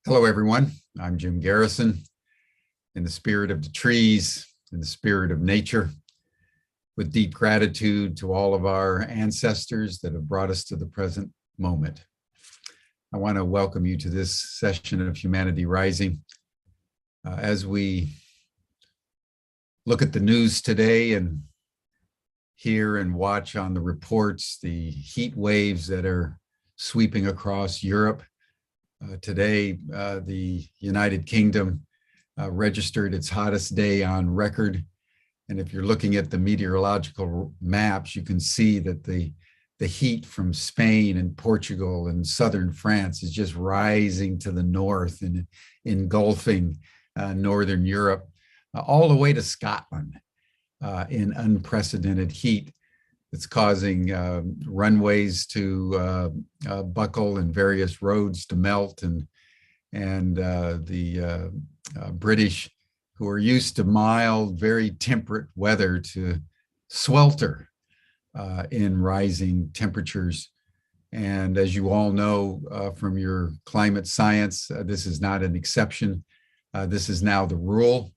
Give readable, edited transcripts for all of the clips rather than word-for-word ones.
Hello, everyone. I'm Jim Garrison. In the spirit of the trees, in the spirit of nature, with deep gratitude to all of our ancestors that have brought us to the present moment, I want to welcome you to this session of Humanity Rising. As we look at the news today and hear and watch on the reports, the heat waves that are sweeping across Europe, today, the United Kingdom registered its hottest day on record. And if you're looking at the meteorological maps, you can see that the heat from Spain and Portugal and southern France is just rising to the north and engulfing northern Europe, all the way to Scotland in unprecedented heat. It's causing runways to buckle and various roads to melt, and the British, who are used to mild, very temperate weather, to swelter in rising temperatures. And as you all know from your climate science, this is not an exception. This is now the rule,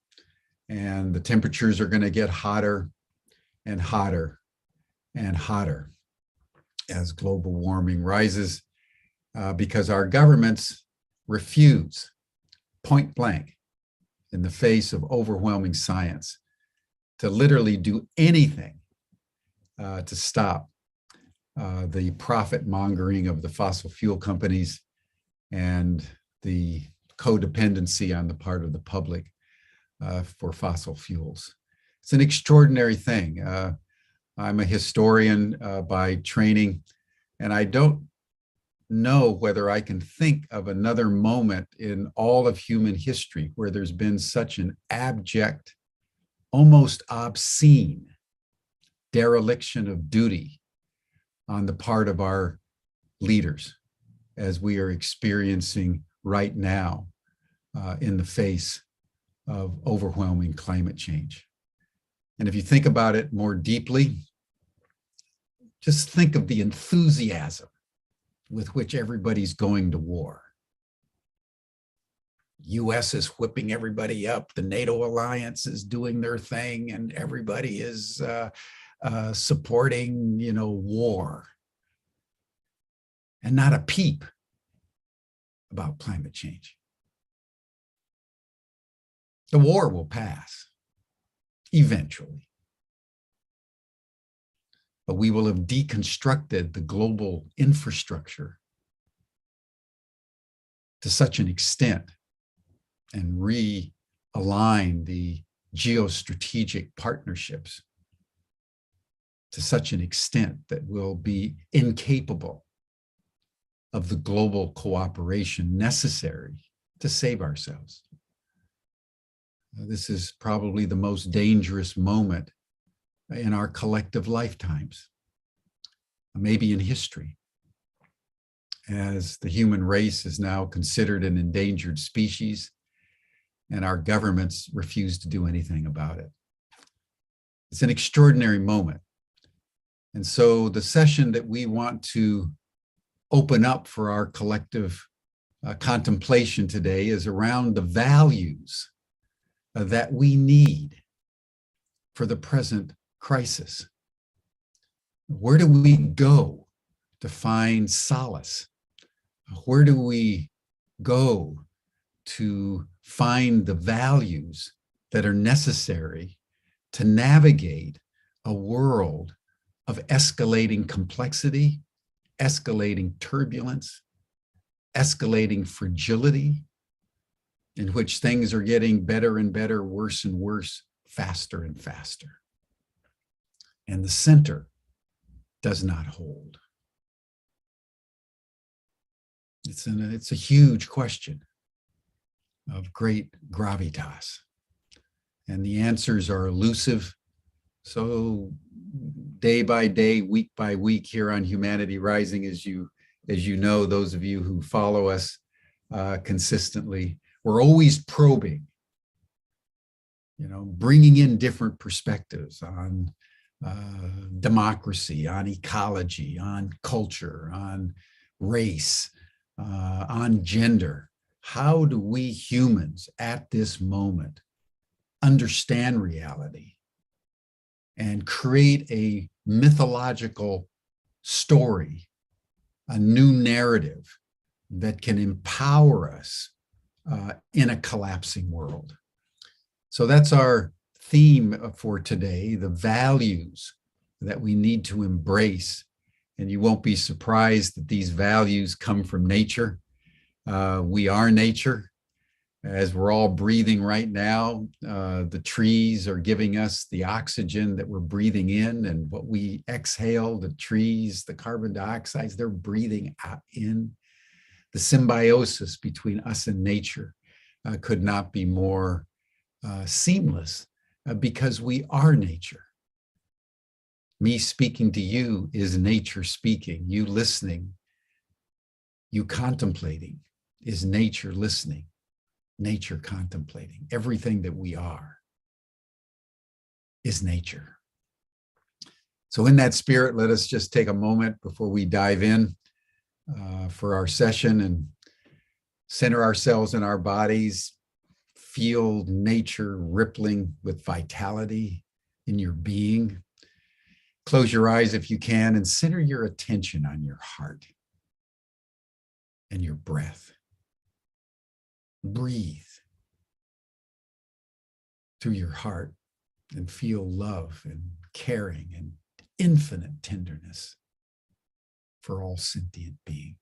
and the temperatures are going to get hotter and hotter and hotter as global warming rises, because our governments refuse, point blank, in the face of overwhelming science, to literally do anything to stop the profit mongering of the fossil fuel companies and the codependency on the part of the public for fossil fuels. It's an extraordinary thing. I'm a historian by training, and I don't know whether I can think of another moment in all of human history where there's been such an abject, almost obscene dereliction of duty on the part of our leaders as we are experiencing right now in the face of overwhelming climate change. And if you think about it more deeply, just think of the enthusiasm with which everybody's going to war. US is whipping everybody up, the NATO alliance is doing their thing, and everybody is supporting, war. And not a peep about climate change. The war will pass eventually, but we will have deconstructed the global infrastructure to such an extent and realign the geostrategic partnerships to such an extent that we'll be incapable of the global cooperation necessary to save ourselves. This is probably the most dangerous moment in our collective lifetimes, maybe in history, as the human race is now considered an endangered species, and our governments refuse to do anything about it. It's an extraordinary moment. And so the session that we want to open up for our collective contemplation today is around the values that we need for the present crisis. Where do we go to find solace? Where do we go to find the values that are necessary to navigate a world of escalating complexity, escalating turbulence, escalating fragility, in which things are getting better and better, worse and worse, faster and faster? And the center does not hold. It's a huge question of great gravitas, and the answers are elusive. So day by day, week by week here on Humanity Rising, as you know, those of you who follow us consistently, we're always probing, bringing in different perspectives on democracy, on ecology, on culture, on race, on gender, how do we humans at this moment understand reality and create a mythological story, a new narrative that can empower us in a collapsing world. So that's our theme for today, the values that we need to embrace. And you won't be surprised that these values come from nature. We are nature. As we're all breathing right now, the trees are giving us the oxygen that we're breathing in, and what we exhale, the trees, the carbon dioxides, they're breathing out in. The symbiosis between us and nature could not be more seamless because we are nature. Me speaking to you is nature speaking. You listening, you contemplating is nature listening, nature contemplating. Everything that we are is nature. So in that spirit, let us just take a moment before we dive in for our session and center ourselves in our bodies. Feel nature rippling with vitality in your being. Close your eyes if you can and center your attention on your heart and your breath. Breathe through your heart and feel love and caring and infinite tenderness for all sentient being.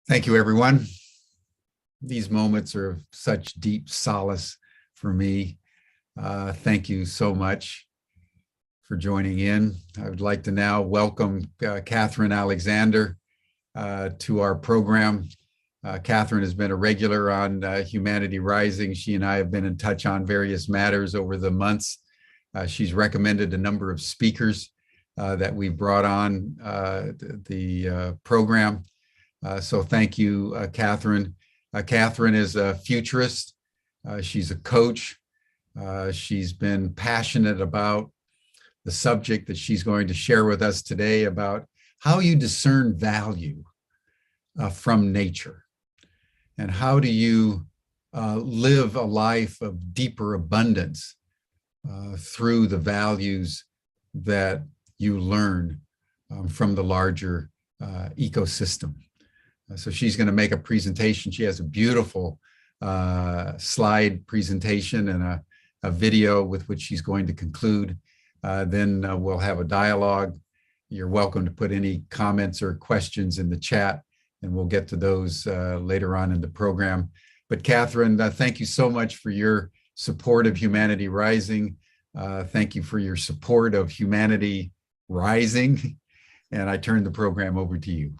Thank you, everyone. These moments are of such deep solace for me. Thank you so much for joining in. I would like to now welcome Kathryn Alexander to our program. Kathryn has been a regular on Humanity Rising. She and I have been in touch on various matters over the months. She's recommended a number of speakers that we've brought on the program. So thank you, Kathryn. Kathryn is a futurist. She's a coach. She's been passionate about the subject that she's going to share with us today about how you discern value from nature, and how do you live a life of deeper abundance through the values that you learn from the larger ecosystem. So she's going to make a presentation. She has a beautiful slide presentation and a video with which she's going to conclude. Then we'll have a dialogue. You're welcome to put any comments or questions in the chat, and we'll get to those later on in the program. But Kathryn, thank you so much for your support of Humanity Rising. Thank you for your support of Humanity Rising. And I turn the program over to you.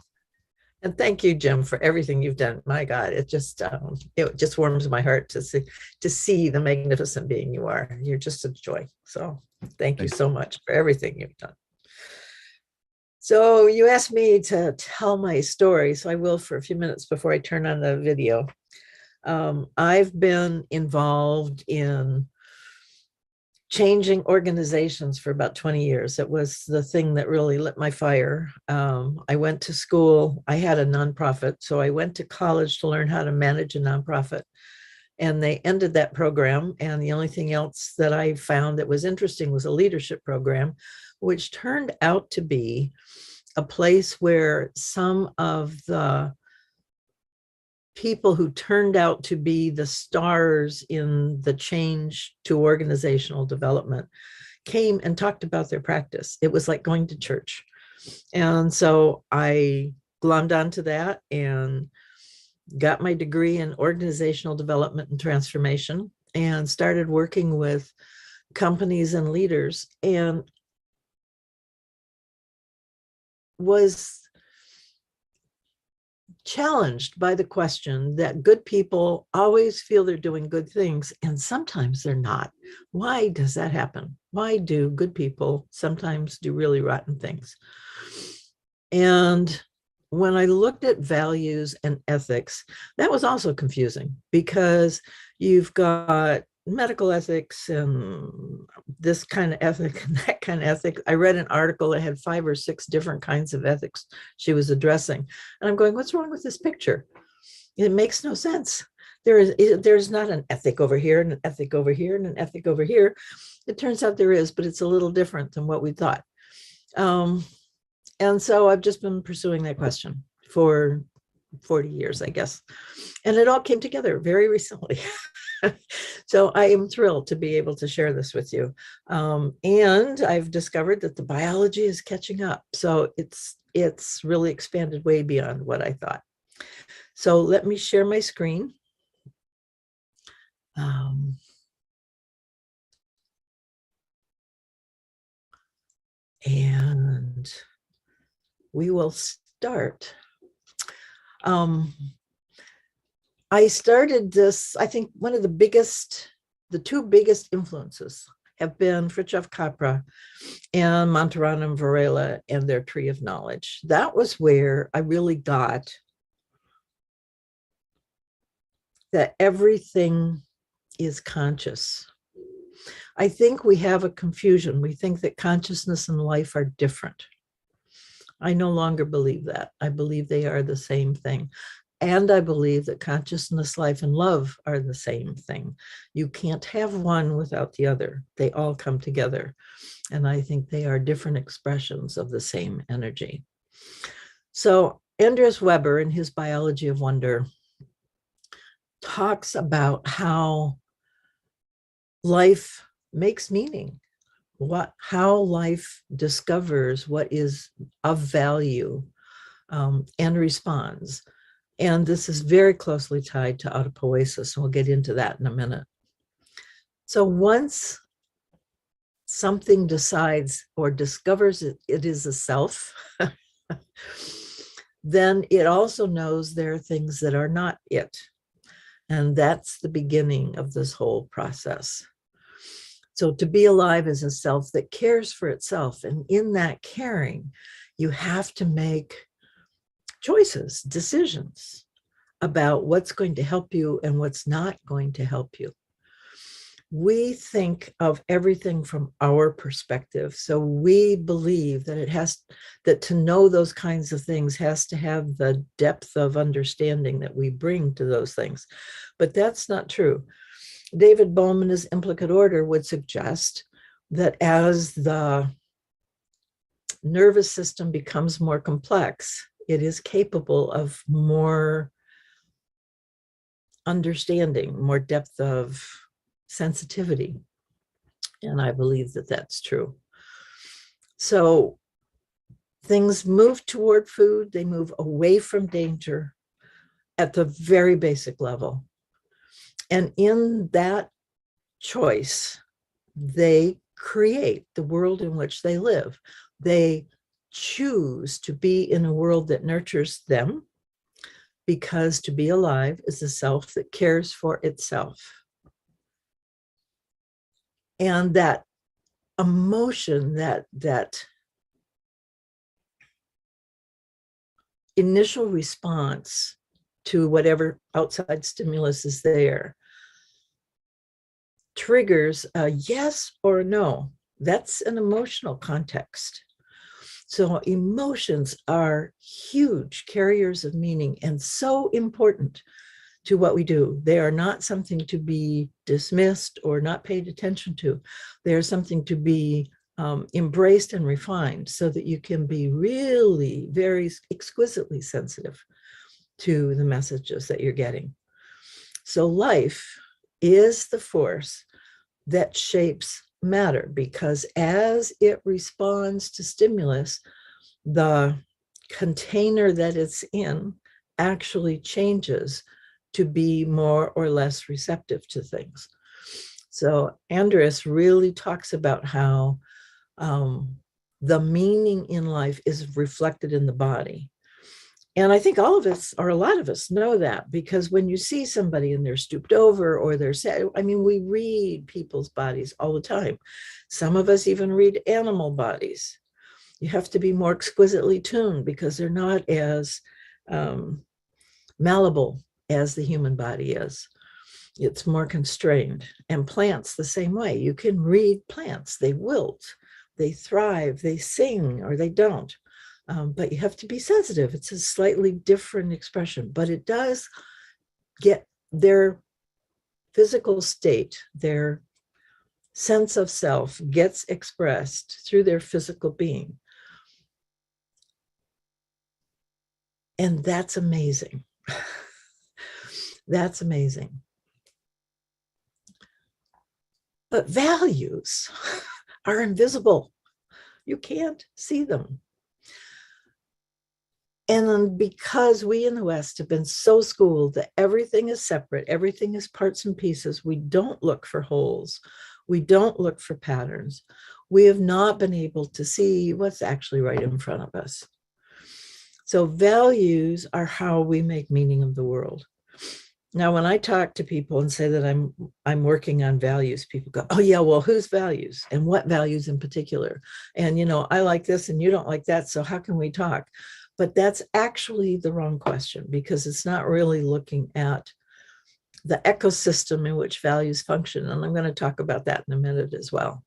And thank you, Jim, for everything you've done. My God, it just warms my heart to see the magnificent being you are. You're just a joy. So thank you so much for everything you've done. So you asked me to tell my story, so I will for a few minutes before I turn on the video. I've been involved in changing organizations for about 20 years. It was the thing that really lit my fire. I went to school. I had a nonprofit, so I went to college to learn how to manage a nonprofit. And they ended that program. And the only thing else that I found that was interesting was a leadership program, which turned out to be a place where some of the people who turned out to be the stars in the change to organizational development came and talked about their practice. It was like going to church. And so I glommed onto that and got my degree in organizational development and transformation and started working with companies and leaders, and was challenged by the question that good people always feel they're doing good things and sometimes they're not. Why does that happen? Why do good people sometimes do really rotten things? And when I looked at values and ethics, that was also confusing because you've got medical ethics and this kind of ethic and that kind of ethic. I read an article that had 5 or 6 different kinds of ethics she was addressing. And I'm going, what's wrong with this picture? It makes no sense. There's not an ethic over here and an ethic over here and an ethic over here. It turns out there is, but it's a little different than what we thought. And so I've just been pursuing that question for 40 years, I guess. And it all came together very recently. So I am thrilled to be able to share this with you. And I've discovered that the biology is catching up. So it's really expanded way beyond what I thought. So let me share my screen. And we will start. I started this, I think one of the 2 biggest influences have been Fritjof Capra and Montaran Varela and their Tree of Knowledge. That was where I really got that everything is conscious. I think we have a confusion. We think that consciousness and life are different. I no longer believe that. I believe they are the same thing. And I believe that consciousness, life, and love are the same thing. You can't have one without the other. They all come together. And I think they are different expressions of the same energy. So Andreas Weber, in his Biology of Wonder, talks about how life makes meaning, how life discovers what is of value and responds. And this is very closely tied to Autopoisos, and we'll get into that in a minute. So once something decides or discovers it is a self, then it also knows there are things that are not it. And that's the beginning of this whole process. So to be alive is a self that cares for itself. And in that caring, you have to make choices, decisions about what's going to help you and what's not going to help you. We think of everything from our perspective. So we believe that that to know those kinds of things has to have the depth of understanding that we bring to those things. But that's not true. David Bohm, in his Implicate Order, would suggest that as the nervous system becomes more complex, it is capable of more understanding, more depth of sensitivity. And I believe that that's true. So things move toward food, they move away from danger at the very basic level. And in that choice, they create the world in which they live. They choose to be in a world that nurtures them, because to be alive is a self that cares for itself. And that emotion, that initial response to whatever outside stimulus is there triggers a yes or no. That's an emotional context. So emotions are huge carriers of meaning and so important to what we do. They are not something to be dismissed or not paid attention to. They are something to be embraced and refined so that you can be really very exquisitely sensitive to the messages that you're getting. So life is the force that shapes matter, because as it responds to stimulus, the container that it's in actually changes to be more or less receptive to things. So Andreas really talks about how the meaning in life is reflected in the body. And I think all of us, or a lot of us, know that, because when you see somebody and they're stooped over or they're sad, I mean, we read people's bodies all the time. Some of us even read animal bodies. You have to be more exquisitely tuned because they're not as malleable as the human body is. It's more constrained. And plants the same way. You can read plants. They wilt, they thrive, they sing, or they don't. But you have to be sensitive. It's a slightly different expression, but it does get their physical state, their sense of self gets expressed through their physical being. And that's amazing. That's amazing. But values are invisible. You can't see them. And because we in the West have been so schooled that everything is separate, everything is parts and pieces, we don't look for wholes. We don't look for patterns. We have not been able to see what's actually right in front of us. So values are how we make meaning of the world. Now, when I talk to people and say that I'm working on values, people go, oh yeah, well, whose values and what values in particular? And, you know, I like this and you don't like that. So how can we talk? But that's actually the wrong question, because it's not really looking at the ecosystem in which values function. And I'm going to talk about that in a minute as well.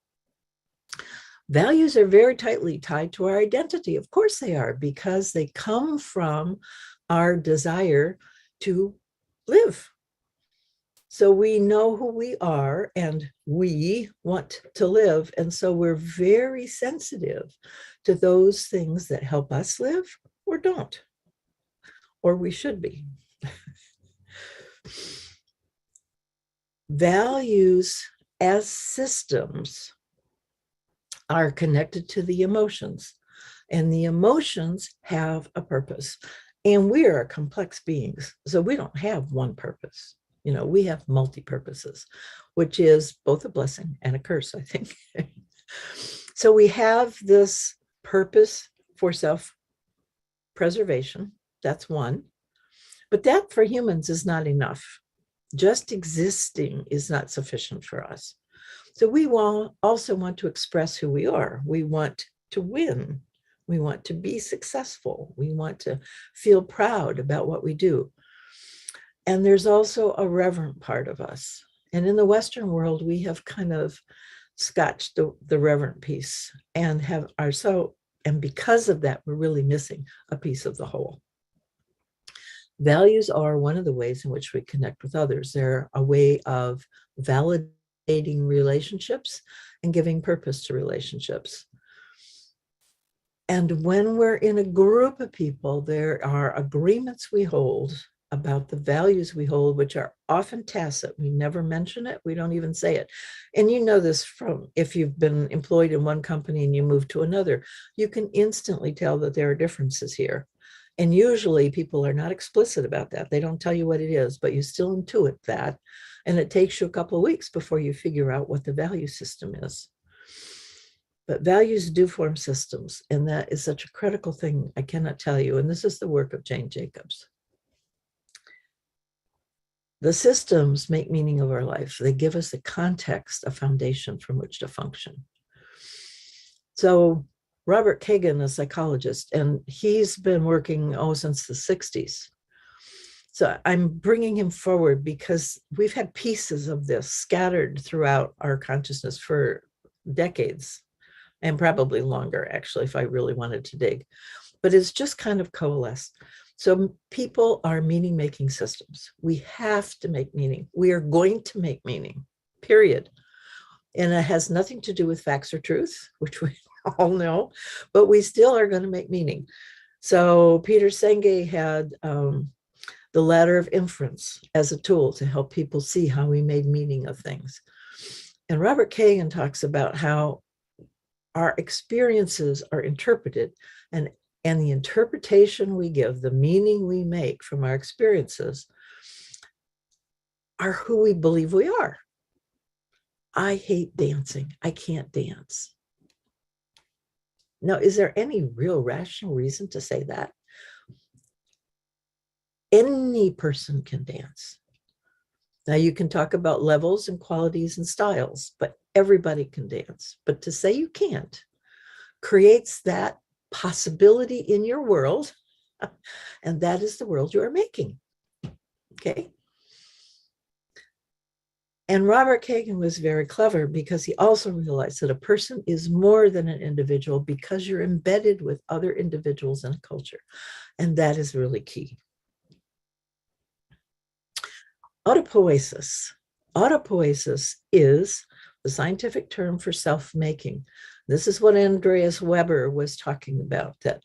Values are very tightly tied to our identity. Of course they are, because they come from our desire to live. So we know who we are and we want to live. And so we're very sensitive to those things that help us live or don't, or we should be. Values as systems are connected to the emotions, and the emotions have a purpose. And we are complex beings, so we don't have one purpose. You know, we have multi-purposes, which is both a blessing and a curse, I think. So we have this purpose for self-preservation. That's one. But that for humans is not enough. Just existing is not sufficient for us. So we also want to express who we are. We want to win. We want to be successful. We want to feel proud about what we do. And there's also a reverent part of us. And in the Western world, we have kind of scotched the reverent piece and and because of that, we're really missing a piece of the whole. Values are one of the ways in which we connect with others. They're a way of validating relationships and giving purpose to relationships. And when we're in a group of people, there are agreements we hold about the values we hold, which are often tacit. We never mention it. We don't even say it. And you know this from if you've been employed in one company and you move to another, you can instantly tell that there are differences here. And usually people are not explicit about that. They don't tell you what it is, but you still intuit that. And it takes you a couple of weeks before you figure out what the value system is. But values do form systems, and that is such a critical thing. I cannot tell you. And this is the work of Jane Jacobs. The systems make meaning of our life. They give us a context, a foundation from which to function. So Robert Kagan, a psychologist, and he's been working, since the 60s. So I'm bringing him forward because we've had pieces of this scattered throughout our consciousness for decades, and probably longer, actually, if I really wanted to dig. But it's just kind of coalesced. So people are meaning-making systems. We have to make meaning. We are going to make meaning, period. And it has nothing to do with facts or truth, which we all know, but we still are going to make meaning. So Peter Senge had the ladder of inference as a tool to help people see how we made meaning of things. And Robert Kagan talks about how our experiences are interpreted, and the interpretation we give, the meaning we make from our experiences, are who we believe we are. I hate dancing. I can't dance. Now, is there any real rational reason to say that? Any person can dance. Now, you can talk about levels and qualities and styles, but everybody can dance. But to say you can't creates that possibility in your world, and that is the world you are making. Okay. And Robert Kagan was very clever because he also realized that a person is more than an individual because you're embedded with other individuals in a culture. And that is really key. Autopoisos. Autopoisos is the scientific term for self-making. This is what Andreas Weber was talking about, that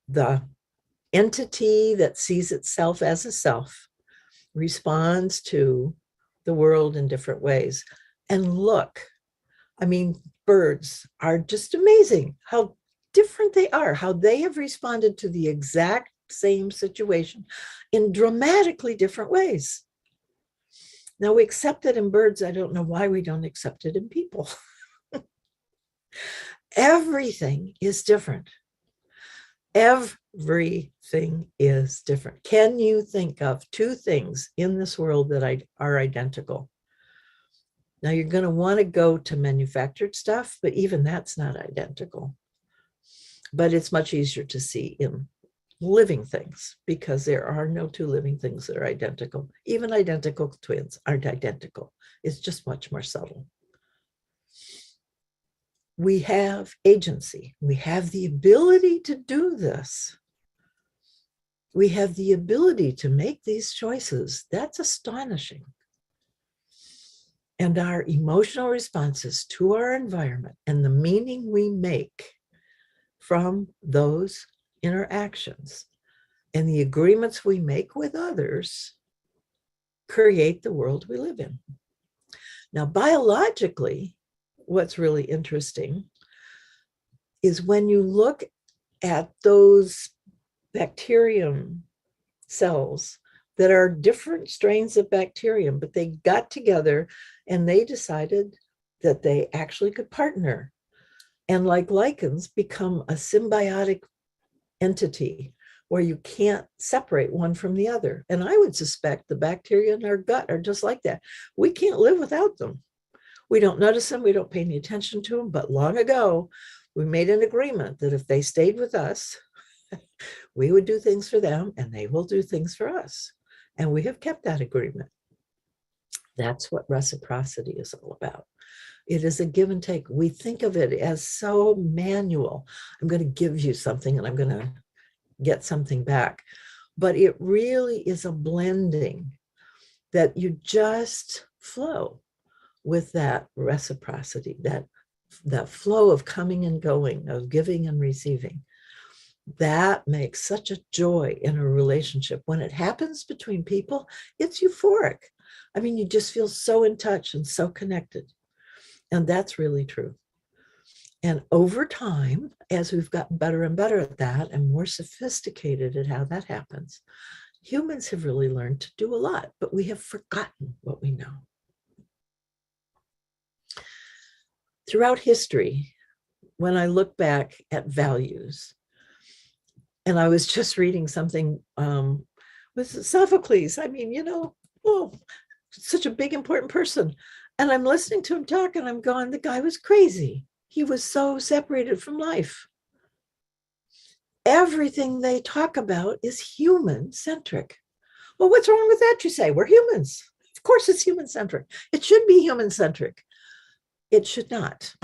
the entity that sees itself as a self responds to the world in different ways. And look, I mean, birds are just amazing how different they are, how they have responded to the exact same situation in dramatically different ways. Now, we accept it in birds. I don't know why we don't accept it in people. Everything is different. Everything is different. Can you think of two things in this world that are identical? Now, you're going to want to go to manufactured stuff, but even that's not identical. But it's much easier to see in living things because there are no two living things that are identical. Even identical twins aren't identical. It's just much more subtle. We have agency. We have the ability to do this. We have the ability to make these choices. That's astonishing. And our emotional responses to our environment and the meaning we make from those interactions and the agreements we make with others create the world we live in. Now, biologically, what's really interesting is when you look at those bacterium cells that are different strains of bacterium, but they got together and they decided that they actually could partner and, like lichens, become a symbiotic entity where you can't separate one from the other. And I would suspect the bacteria in our gut are just like that. We can't live without them. We don't notice them. We don't pay any attention to them. But long ago, we made an agreement that if they stayed with us, we would do things for them and they will do things for us. And we have kept that agreement. That's what reciprocity is all about. It is a give and take. We think of it as so manual. I'm going to give you something and I'm going to get something back. But it really is a blending that you just flow with that reciprocity, that flow of coming and going, of giving and receiving. That makes such a joy in a relationship. When it happens between people, it's euphoric. I mean, you just feel so in touch and so connected. And that's really true. And over time, as we've gotten better and better at that and more sophisticated at how that happens, humans have really learned to do a lot, but we have forgotten what we know. Throughout history, when I look back at values, and I was just reading something with Sophocles. I mean, such a big, important person. And I'm listening to him talk and I'm going, the guy was crazy. He was so separated from life. everything they talk about is human-centric. Well, what's wrong with that, you say? We're humans. Of course it's human-centric. It should be human-centric. It should not,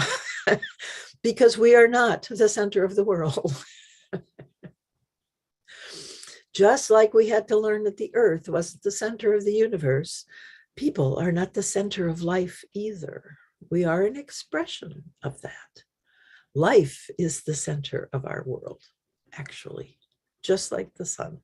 because we are not the center of the world. Just like we had to learn that the earth wasn't the center of the universe, people are not the center of life either. We are an expression of that. Life is the center of our world, actually, just like the sun.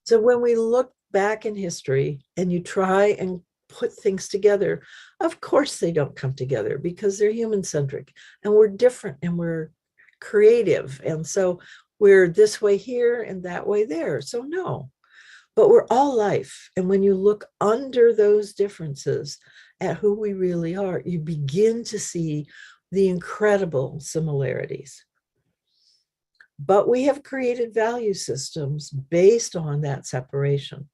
So when we look back in history and you try and put things together, of course they don't come together because they're human-centric and we're different and we're creative. And so we're this way here and that way there. So no, but we're all life. And when you look under those differences at who we really are, you begin to see the incredible similarities. But we have created value systems based on that separation.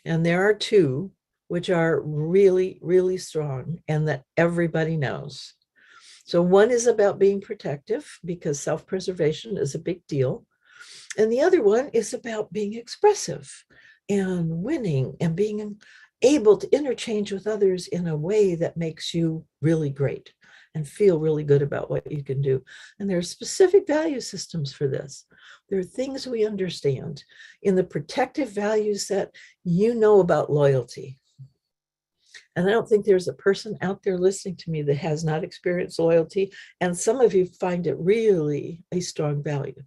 And there are two which are really, really strong and that everybody knows. So one is about being protective because self-preservation is a big deal. And the other one is about being expressive and winning and being able to interchange with others in a way that makes you really great and feel really good about what you can do. And there are specific value systems for this. There are things we understand. In the protective value set, you know about loyalty. And I don't think there's a person out there listening to me that has not experienced loyalty. And some of you find it really a strong value.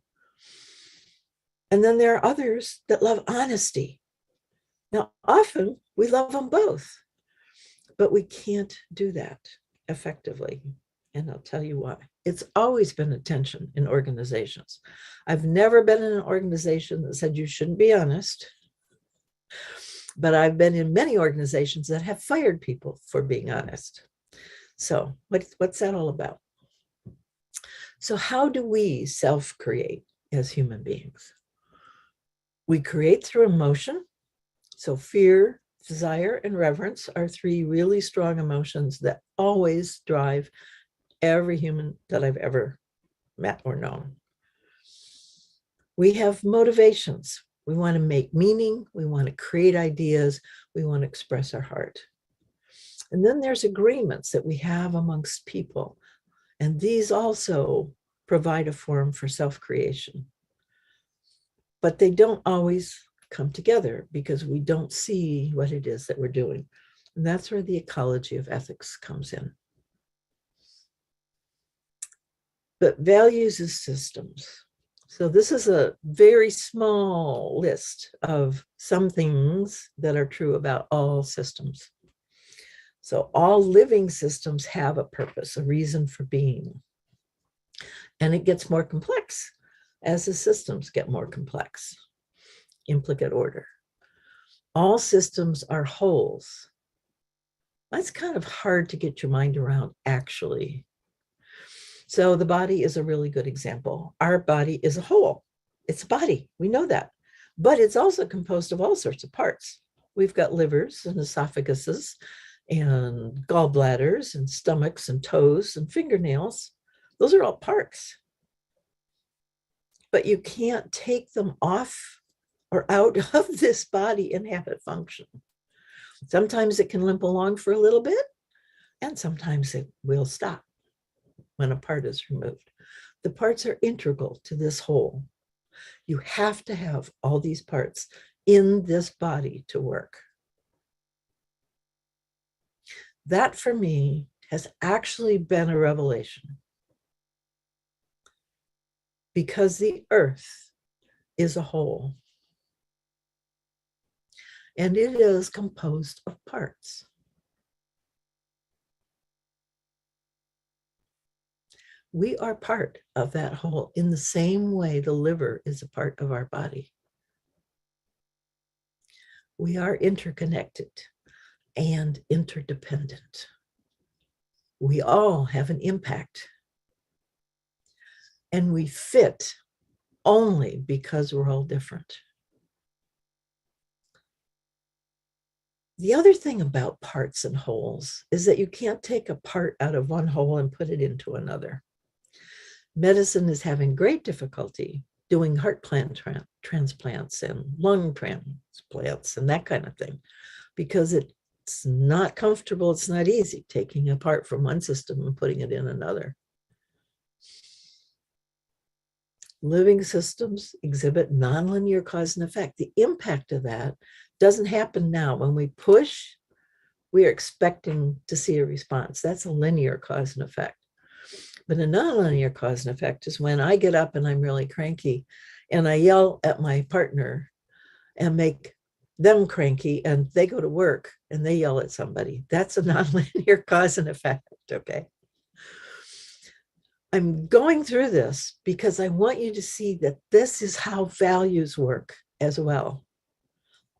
And then there are others that love honesty. Now, often we love them both, but we can't do that effectively. And I'll tell you why. It's always been a tension in organizations. I've never been in an organization that said you shouldn't be honest, but I've been in many organizations that have fired people for being honest. So what's that all about? So how do we self-create as human beings? We create through emotion. So fear, desire, and reverence are three really strong emotions that always drive every human that I've ever met or known. We have motivations. We want to make meaning. We want to create ideas. We want to express our heart. And then there's agreements that we have amongst people. And these also provide a forum for self-creation. But they don't always come together because we don't see what it is that we're doing. And that's where the ecology of ethics comes in. But values is systems. So this is a very small list of some things that are true about all systems. So all living systems have a purpose, a reason for being. And it gets more complex as the systems get more complex. Implicate order. All systems are wholes. That's kind of hard to get your mind around, actually. So the body is a really good example. Our body is a whole. It's a body. We know that. But it's also composed of all sorts of parts. We've got livers and esophaguses and gallbladders and stomachs and toes and fingernails. Those are all parts. But you can't take them off or out of this body and have it function. Sometimes it can limp along for a little bit, and sometimes it will stop when a part is removed. The parts are integral to this whole. You have to have all these parts in this body to work. That, for me, has actually been a revelation, because the earth is a whole. And it is composed of parts. We are part of that whole in the same way the liver is a part of our body. We are interconnected and interdependent. We all have an impact. And we fit only because we're all different. The other thing about parts and wholes is that you can't take a part out of one whole and put it into another. Medicine is having great difficulty doing heart transplants and lung transplants and that kind of thing, because it's not comfortable. It's not easy taking a part from one system and putting it in another. Living systems exhibit nonlinear cause and effect. The impact of that doesn't happen now. When we push, we are expecting to see a response. That's a linear cause and effect. But a nonlinear cause and effect is when I get up and I'm really cranky and I yell at my partner and make them cranky, and they go to work and they yell at somebody. That's a nonlinear cause and effect, okay? I'm going through this because I want you to see that this is how values work as well.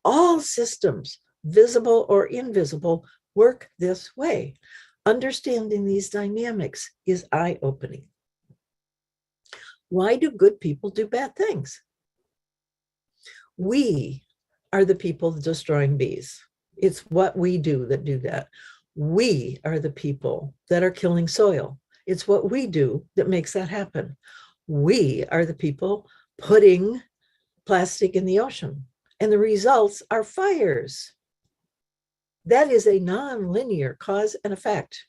All systems, visible or invisible, work this way. Understanding these dynamics is eye-opening. Why do good people do bad things? We are the people destroying bees. It's what we do that do that. We are the people that are killing soil. It's what we do that makes that happen. We are the people putting plastic in the ocean, and the results are fires. That is a non-linear cause and effect.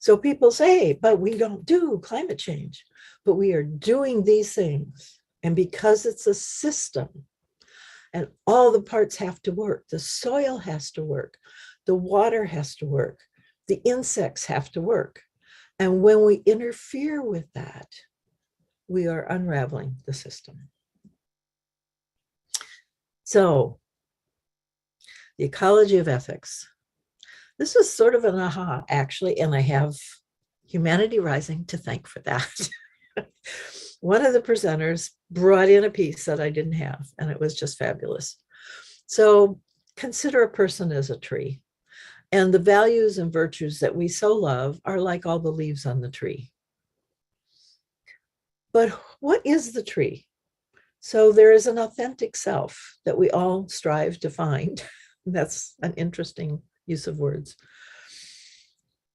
So people say, but we don't do climate change, but we are doing these things. And because it's a system and all the parts have to work, the soil has to work, the water has to work, the insects have to work. And when we interfere with that, we are unraveling the system. So, the ecology of ethics. This is sort of an aha, actually, and I have Humanity Rising to thank for that. One of the presenters brought in a piece that I didn't have, and it was just fabulous. So, consider a person as a tree, and the values and virtues that we so love are like all the leaves on the tree. But what is the tree? So there is an authentic self that we all strive to find. That's an interesting use of words.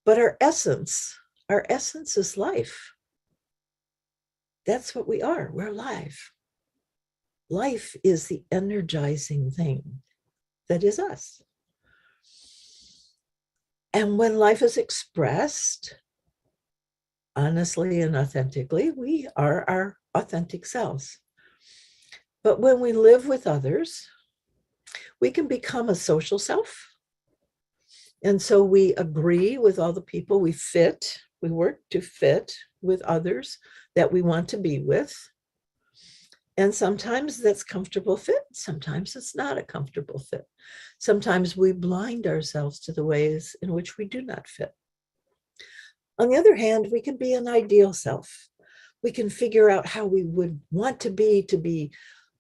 But our essence is life. That's what we are. We're alive. Life is the energizing thing that is us. And when life is expressed honestly and authentically, we are our authentic selves. But when we live with others, we can become a social self. And so we agree with all the people we work to fit with others that we want to be with. And sometimes that's comfortable fit. Sometimes it's not a comfortable fit. Sometimes we blind ourselves to the ways in which we do not fit. On the other hand, we can be an ideal self. We can figure out how we would want to be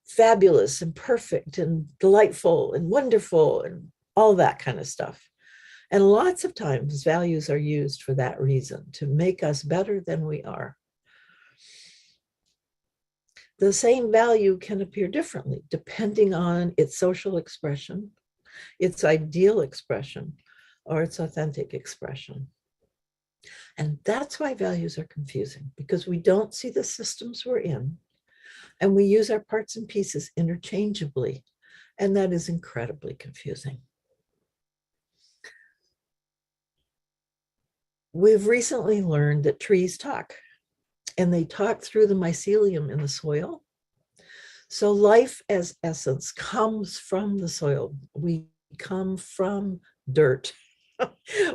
fabulous and perfect and delightful and wonderful and all that kind of stuff. And lots of times values are used for that reason, to make us better than we are. The same value can appear differently depending on its social expression, its ideal expression, or its authentic expression. And that's why values are confusing, because we don't see the systems we're in, and we use our parts and pieces interchangeably, and that is incredibly confusing. We've recently learned that trees talk, and they talk through the mycelium in the soil. So life as essence comes from the soil. We come from dirt.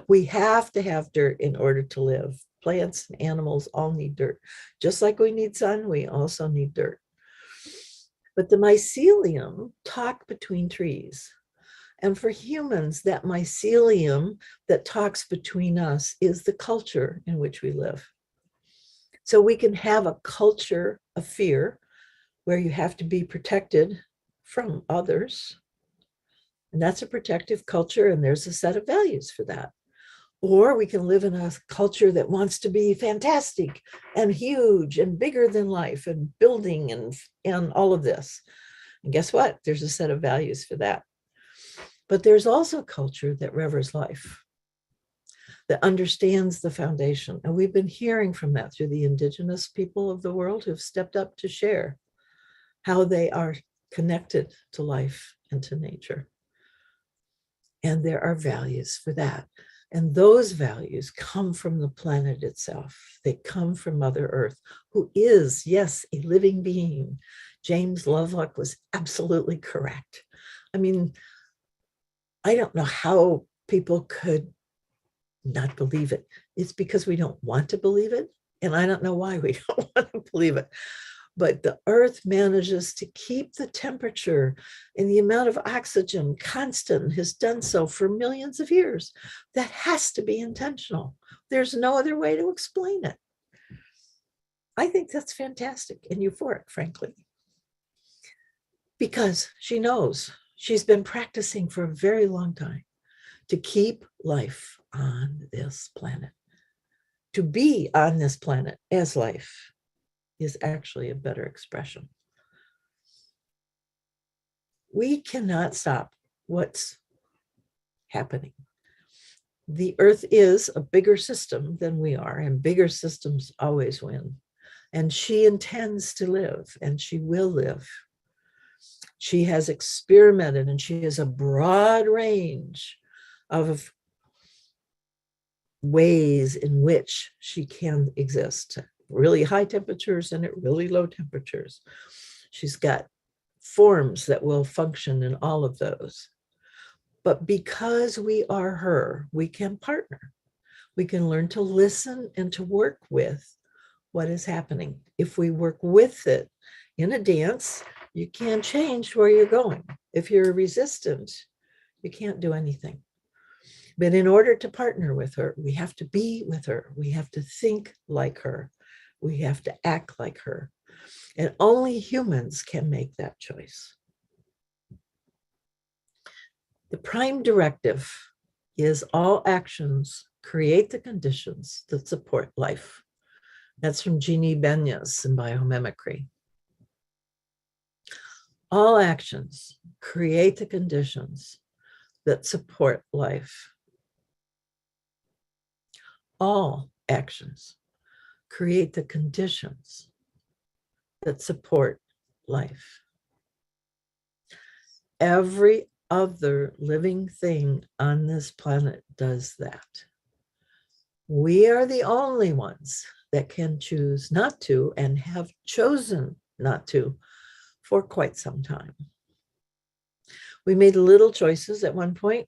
We have to have dirt in order to live. Plants and animals all need dirt. Just like we need sun, we also need dirt. But the mycelium talk between trees. And for humans, that mycelium that talks between us is the culture in which we live. So we can have a culture of fear where you have to be protected from others. And that's a protective culture, and there's a set of values for that. Or we can live in a culture that wants to be fantastic and huge and bigger than life and building and all of this. And guess what? There's a set of values for that. But there's also a culture that reveres life. that understands the foundation. And we've been hearing from that through the indigenous people of the world who've stepped up to share how they are connected to life and to nature. And there are values for that. And those values come from the planet itself. They come from Mother Earth, who is, yes, a living being. James Lovelock was absolutely correct. I mean, I don't know how people could not believe it. It's because we don't want to believe it. And I don't know why we don't want to believe it. But the earth manages to keep the temperature and the amount of oxygen constant and has done so for millions of years. That has to be intentional. There's no other way to explain it. I think that's fantastic and euphoric, frankly, because she knows she's been practicing for a very long time to keep life on this planet. To be on this planet as life is actually a better expression. We cannot stop what's happening. The earth is a bigger system than we are, and bigger systems always win. And she intends to live, and she will live. She has experimented, and she has a broad range of ways in which she can exist. Really high temperatures and at really low temperatures. She's got forms that will function in all of those. But because we are her, we can partner. We can learn to listen and to work with what is happening. If we work with it in a dance, you can't change where you're going. If you're resistant, you can't do anything. But in order to partner with her, we have to be with her. We have to think like her. We have to act like her. And only humans can make that choice. The Prime Directive is all actions create the conditions that support life. That's from Jeannie Benyus in biomimicry. All actions create the conditions that support life. All actions create the conditions that support life. Every other living thing on this planet does that. We are the only ones that can choose not to and have chosen not to for quite some time. We made little choices at one point,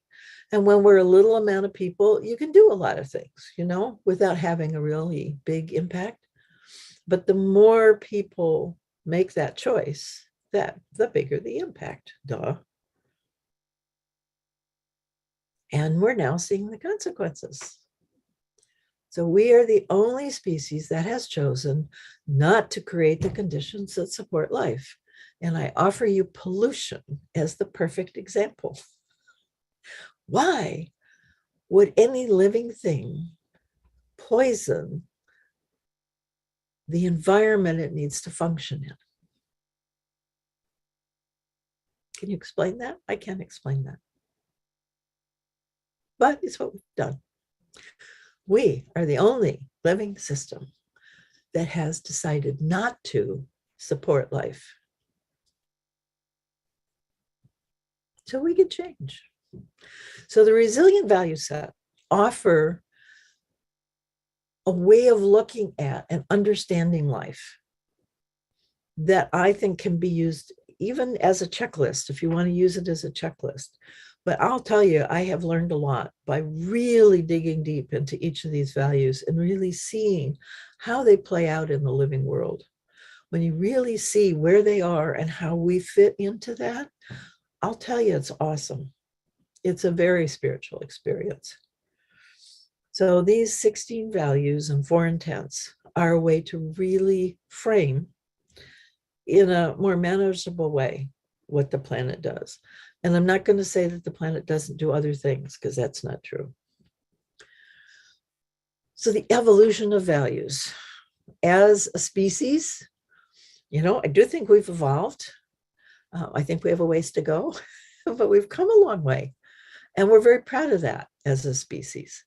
and when we're a little amount of people, you can do a lot of things, without having a really big impact. But the more people make that choice, the bigger the impact, duh. And we're now seeing the consequences. So we are the only species that has chosen not to create the conditions that support life. And I offer you pollution as the perfect example. Why would any living thing poison the environment it needs to function in? Can you explain that? I can't explain that. But it's what we've done. We are the only living system that has decided not to support life. So we can change. So the resilient value set offer a way of looking at and understanding life that I think can be used even as a checklist, if you want to use it as a checklist. But I'll tell you, I have learned a lot by really digging deep into each of these values and really seeing how they play out in the living world. When you really see where they are and how we fit into that, I'll tell you, it's awesome. It's a very spiritual experience. So these 16 values and 4 intents are a way to really frame in a more manageable way what the planet does. And I'm not going to say that the planet doesn't do other things, because that's not true. So the evolution of values. As a species, I do think we've evolved. I think we have a ways to go, but we've come a long way. And we're very proud of that as a species.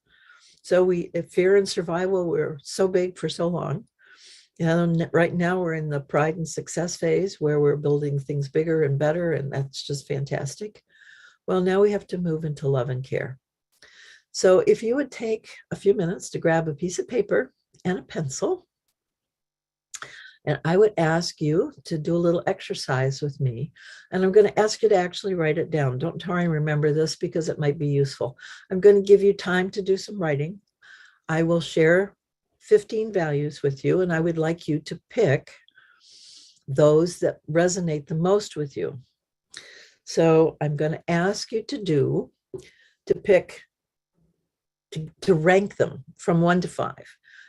So fear and survival were so big for so long. And right now we're in the pride and success phase where we're building things bigger and better, and that's just fantastic. Well, now we have to move into love and care. So if you would take a few minutes to grab a piece of paper and a pencil, and I would ask you to do a little exercise with me. And I'm going to ask you to actually write it down. Don't try and remember this because it might be useful. I'm going to give you time to do some writing. I will share 15 values with you, and I would like you to pick those that resonate the most with you. So I'm going to ask you to pick, to rank them from 1 to 5.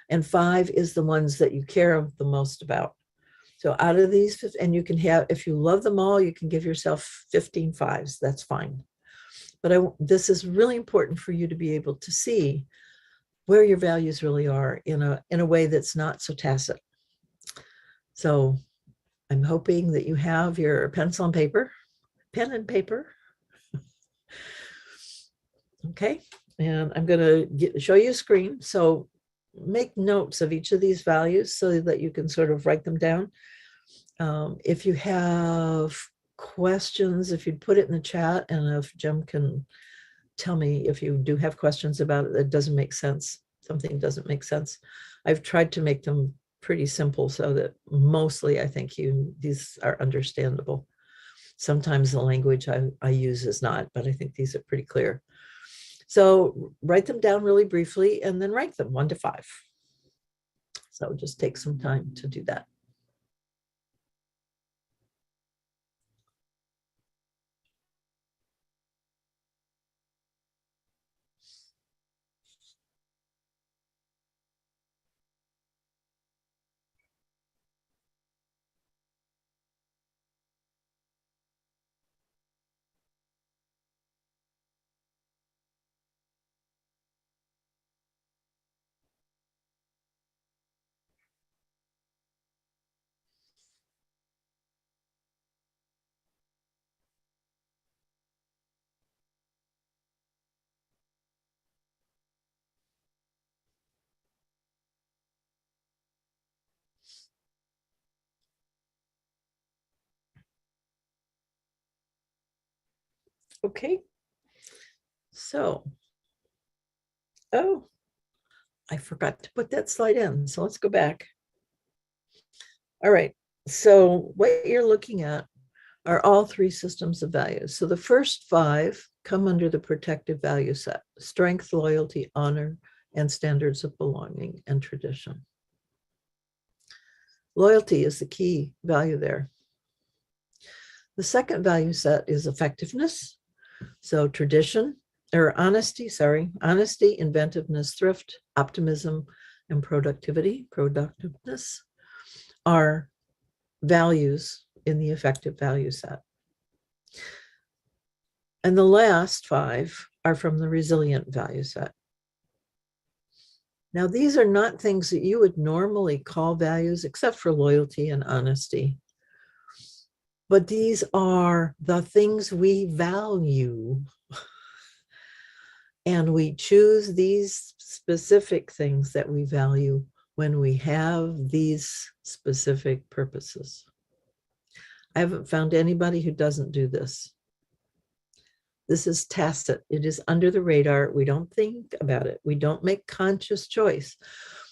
And 5 is the ones that you care the most about. So out of these, and you can have, if you love them all, you can give yourself 15 5s. That's fine. But this is really important for you to be able to see where your values really are in a way that's not so tacit. So I'm hoping that you have your pencil and paper, pen and paper. Okay. And I'm going to show you a screen. So make notes of each of these values so that you can sort of write them down. If you have questions, if you'd put it in the chat, and if Jim can tell me if you do have questions about it that doesn't make sense, something doesn't make sense. I've tried to make them pretty simple so that mostly I think these are understandable. Sometimes the language I use is not, but I think these are pretty clear. So write them down really briefly and then rank them 1 to 5. So just take some time to do that. Okay. So, oh, I forgot to put that slide in. So let's go back. All right. So what you're looking at are all 3 systems of values. So the first 5 come under the protective value set: strength, loyalty, honor, and standards of belonging and tradition. Loyalty is the key value there. The second value set is effectiveness. So tradition, or honesty, inventiveness, thrift, optimism, and productiveness are values in the effective value set. And the last 5 are from the resilient value set. Now, these are not things that you would normally call values, except for loyalty and honesty. But these are the things we value. And we choose these specific things that we value when we have these specific purposes. I haven't found anybody who doesn't do this. This is tacit. It is under the radar. We don't think about it. We don't make conscious choice.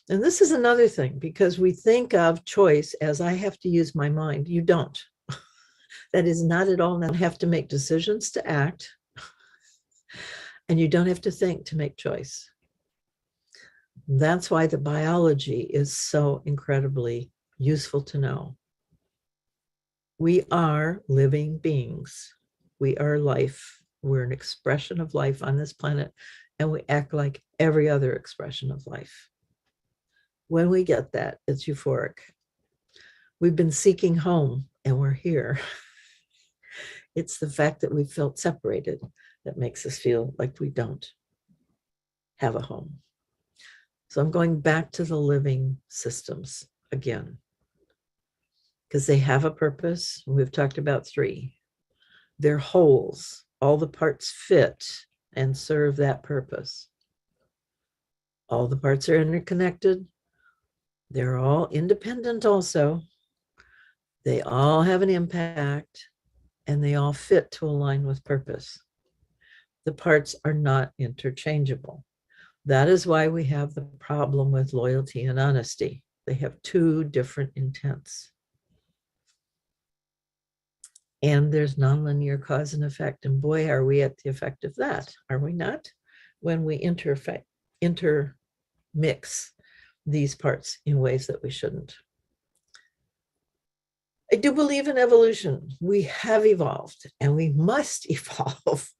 And this is another thing, because we think of choice as I have to use my mind. You don't. That is not at all. You don't have to make decisions to act. And you don't have to think to make choice. That's why the biology is so incredibly useful to know. We are living beings. We are life. We're an expression of life on this planet, and we act like every other expression of life. When we get that, it's euphoric. We've been seeking home, and we're here. It's the fact that we felt separated that makes us feel like we don't have a home. So I'm going back to the living systems again, because they have a purpose. We've talked about 3. They're wholes. All the parts fit and serve that purpose. All the parts are interconnected. They're all independent also. They all have an impact, and they all fit to align with purpose. The parts are not interchangeable. That is why we have the problem with loyalty and honesty. They have two different intents. And there's nonlinear cause and effect. And boy, are we at the effect of that, are we not? When we intermix these parts in ways that we shouldn't. I do believe in evolution. We have evolved and we must evolve.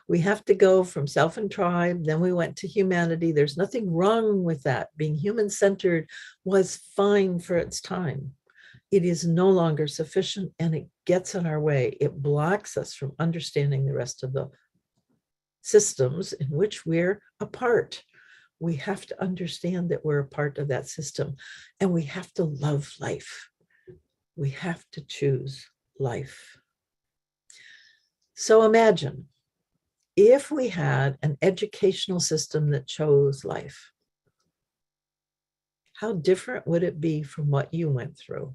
We have to go from self and tribe, then we went to humanity. There's nothing wrong with that. Being human-centered was fine for its time. It is no longer sufficient and it gets in our way. It blocks us from understanding the rest of the systems in which we're a part. We have to understand that we're a part of that system and we have to love life. We have to choose life. So imagine if we had an educational system that chose life. How different would it be from what you went through?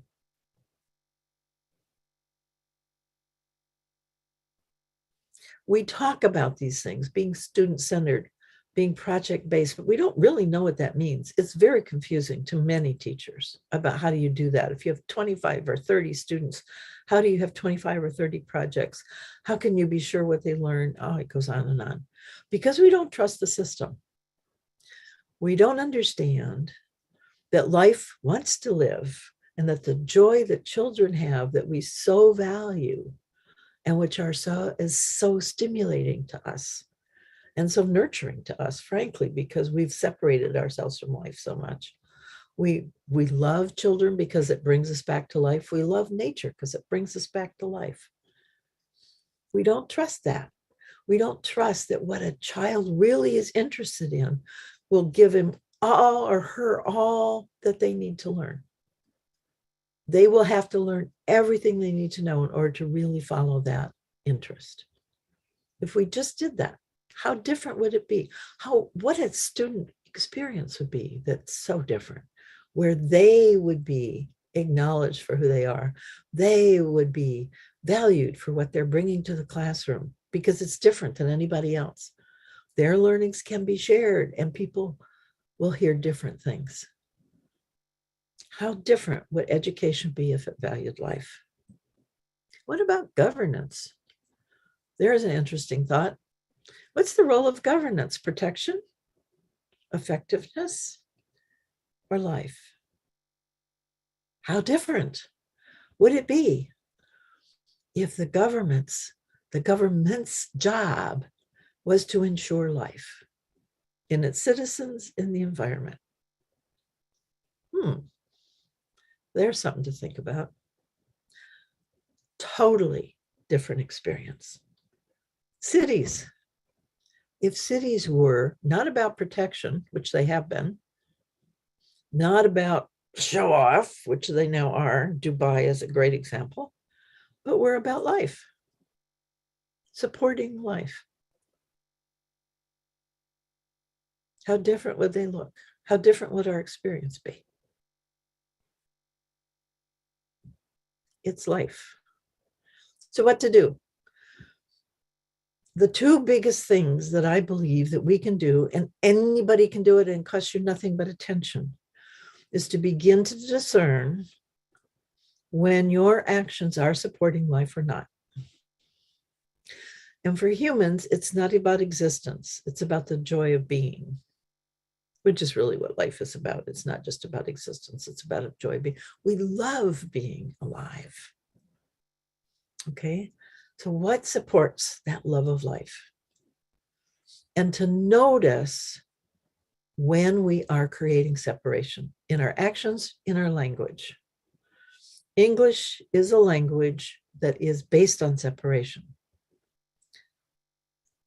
We talk about these things, being student-centered, being project-based, but we don't really know what that means. It's very confusing to many teachers about how do you do that. If you have 25 or 30 students, how do you have 25 or 30 projects? How can you be sure what they learn? Oh, it goes on and on. Because we don't trust the system. We don't understand that life wants to live and that the joy that children have that we so value and which is so stimulating to us and so nurturing to us, frankly, because we've separated ourselves from life so much. We love children because it brings us back to life. We love nature because it brings us back to life. We don't trust that. We don't trust that what a child really is interested in will give him all or her all that they need to learn. They will have to learn everything they need to know in order to really follow that interest. If we just did that, how different would it be? What a student experience would be that's so different, where they would be acknowledged for who they are. They would be valued for what they're bringing to the classroom because it's different than anybody else. Their learnings can be shared and people will hear different things. How different would education be if it valued life? What about governance? There's an interesting thought. What's the role of governance? Protection, effectiveness, or life? How different would it be if the government's job was to ensure life in its citizens, in the environment? There's something to think about. Totally different experience. Cities. If cities were not about protection, which they have been, not about show off, which they now are, Dubai is a great example, but we're about life, supporting life. How different would they look? How different would our experience be? It's life. So what to do? The two biggest things that I believe that we can do, and anybody can do it and cost you nothing but attention, is to begin to discern when your actions are supporting life or not. And for humans, it's not about existence. It's about the joy of being, which is really what life is about. It's not just about existence. It's about a joy of being. We love being alive. Okay? So what supports that love of life? And to notice when we are creating separation in our actions, in our language. English is a language that is based on separation.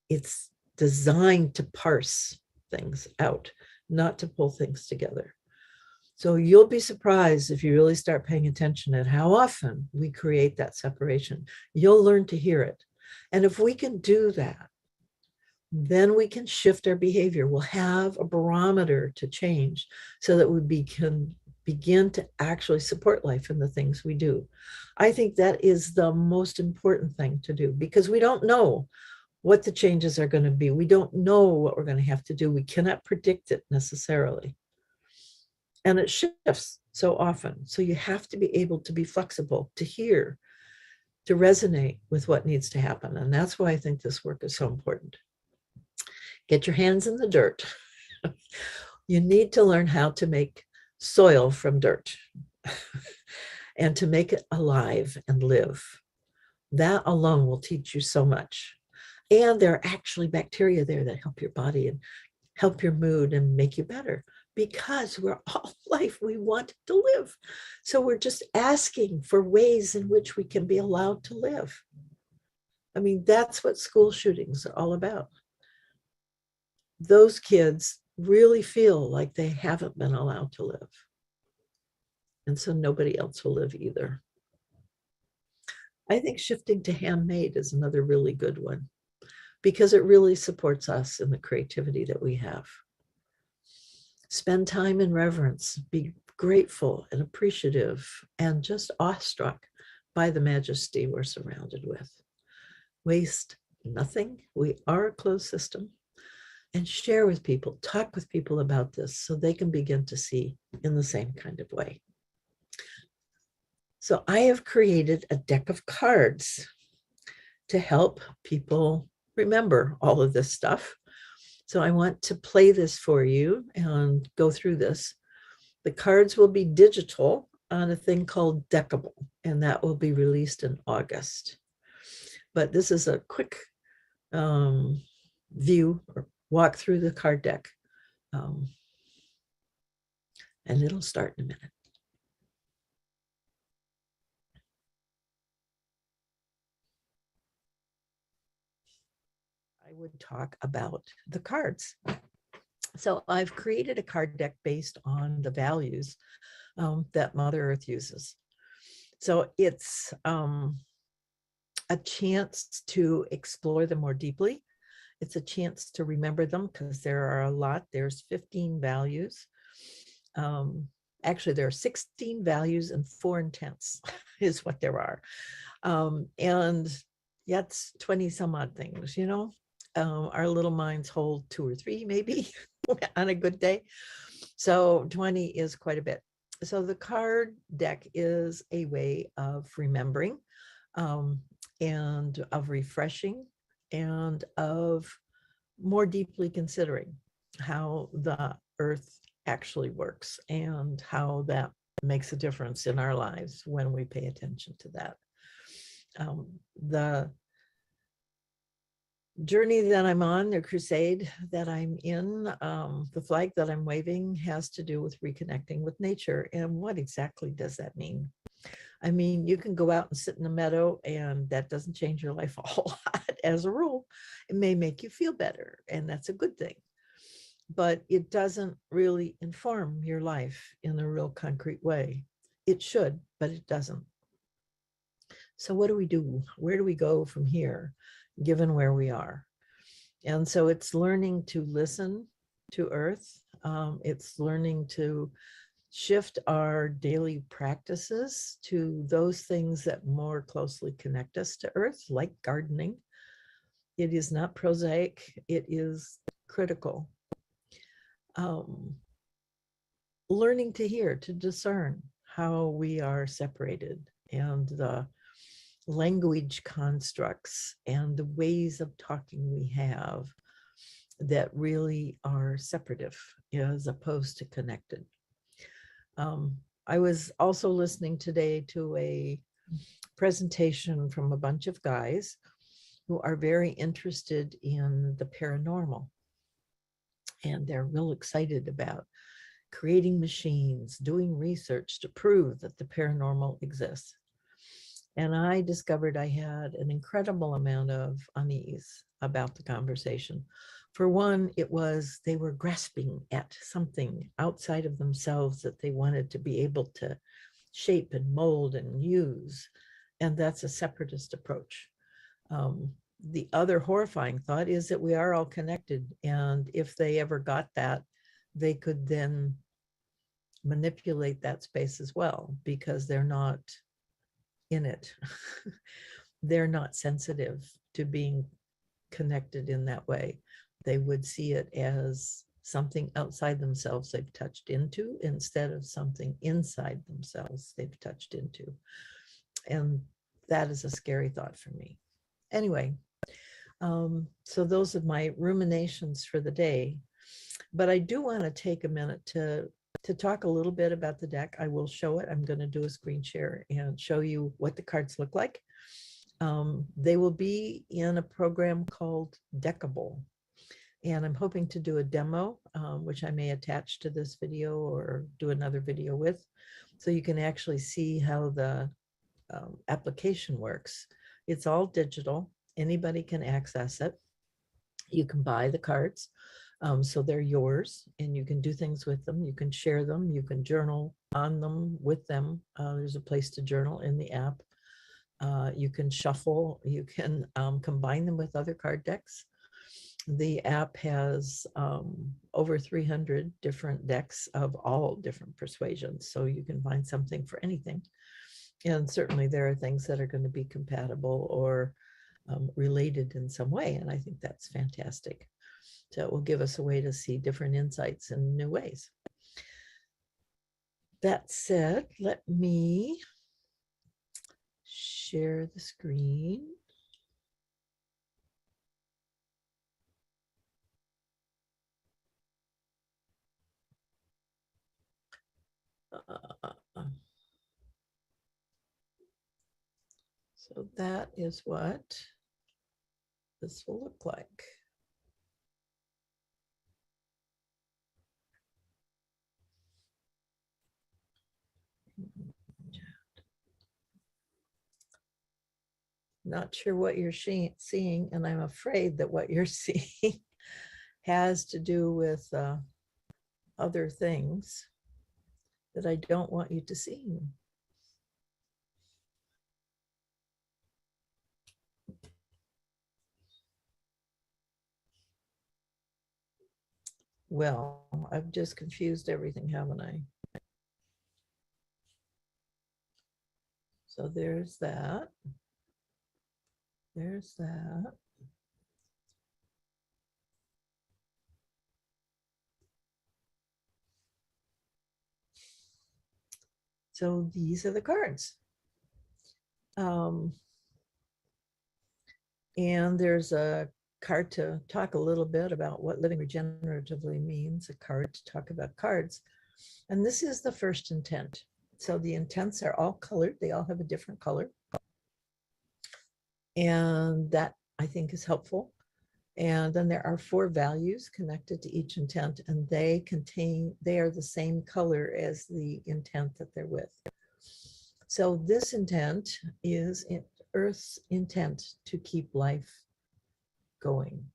It's designed to parse things out, not to pull things together. So you'll be surprised if you really start paying attention at how often we create that separation. You'll learn to hear it. And if we can do that, then we can shift our behavior. We'll have a barometer to change so that we can begin to actually support life in the things we do. I think that is the most important thing to do, because we don't know what the changes are going to be. We don't know what we're going to have to do. We cannot predict it necessarily. And it shifts so often. So you have to be able to be flexible, to hear, to resonate with what needs to happen. And that's why I think this work is so important. Get your hands in the dirt. You need to learn how to make soil from dirt and to make it alive and live. That alone will teach you so much. And there are actually bacteria there that help your body and help your mood and make you better, because we're all life. We want to live. So we're just asking for ways in which we can be allowed to live. I mean, that's what school shootings are all about. Those kids really feel like they haven't been allowed to live. And so nobody else will live either. I think shifting to handmade is another really good one, because it really supports us in the creativity that we have. Spend time in reverence, be grateful and appreciative and just awestruck by the majesty we're surrounded with. Waste nothing. We are a closed system. And share with people, talk with people about this so they can begin to see in the same kind of way. So I have created a deck of cards to help people remember all of this stuff. So I want to play this for you and go through this. The cards will be digital on a thing called Deckable, and that will be released in August. But this is a quick view or walk through the card deck, and it'll start in a minute. I would talk about the cards. So I've created a card deck based on the values that Mother Earth uses. So it's a chance to explore them more deeply. It's a chance to remember them, because there are a lot. There's 15 values. Actually, there are 16 values and 4 intents is what there are. And that's 20 some odd things, you know. Our little minds hold 2 or 3 maybe on a good day. So 20 is quite a bit. So the card deck is a way of remembering and of refreshing and of more deeply considering how the earth actually works and how that makes a difference in our lives when we pay attention to that. The journey that I'm on, the crusade that I'm in, the flag that I'm waving has to do with reconnecting with nature. And what exactly does that mean? I mean, you can go out and sit in a meadow, and that doesn't change your life a whole lot as a rule. It may make you feel better, and that's a good thing. But it doesn't really inform your life in a real concrete way. It should, but it doesn't. So what do we do? Where do we go from here, given where we are? And so it's learning to listen to Earth. It's learning to shift our daily practices to those things that more closely connect us to Earth, like gardening. It is not prosaic, it is critical. Learning to hear, to discern how we are separated, and the language constructs and the ways of talking we have that really are separative as opposed to connected. I was also listening today to a presentation from a bunch of guys who are very interested in the paranormal. And they're real excited about creating machines, doing research to prove that the paranormal exists. And I discovered I had an incredible amount of unease about the conversation. For one, it was they were grasping at something outside of themselves that they wanted to be able to shape and mold and use. And that's a separatist approach. the other horrifying thought is that we are all connected. And if they ever got that, they could then manipulate that space as well, because they're not in it. They're not sensitive to being connected in that way. They would see it as something outside themselves they've touched into, instead of something inside themselves they've touched into. And that is a scary thought for me. Anyway, so those are my ruminations for the day. But I do want to take a minute to talk a little bit about the deck. I will show it. I'm going to do a screen share and show you what the cards look like. They will be in a program called Deckable. And I'm hoping to do a demo, which I may attach to this video or do another video with, so you can actually see how the application works. It's all digital. Anybody can access it. You can buy the cards. So they're yours, and you can do things with them. You can share them. You can journal on them, with them. There's a place to journal in the app. You can shuffle. You can combine them with other card decks. The app has over 300 different decks of all different persuasions, so you can find something for anything. And certainly there are things that are going to be compatible or related in some way, and I think that's fantastic. So it will give us a way to see different insights in new ways. That said, let me share the screen. So that is what this will look like. Not sure what you're seeing, and I'm afraid that what you're seeing has to do with other things that I don't want you to see. Well, I've just confused everything, haven't I? So there's that. There's that. So these are the cards. And there's a card to talk a little bit about what living regeneratively means, a card to talk about cards. And this is the first intent. So the intents are all colored. They all have a different color. And that, I think, is helpful. And then there are 4 values connected to each intent, and they are the same color as the intent that they're with. So this intent is Earth's intent to keep life going.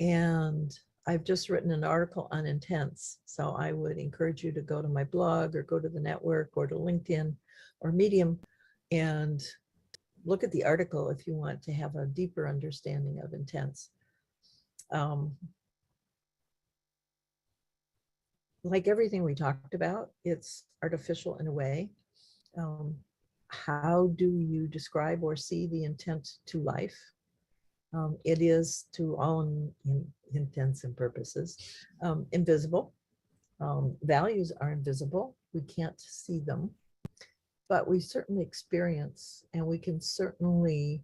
And I've just written an article on intents. So I would encourage you to go to my blog or go to the network or to LinkedIn or Medium and look at the article if you want to have a deeper understanding of intents. Like everything we talked about, it's artificial in a way. How do you describe or see the intent to life? It is, to all intents and purposes, invisible. Values are invisible. We can't see them, but we certainly experience, and we can certainly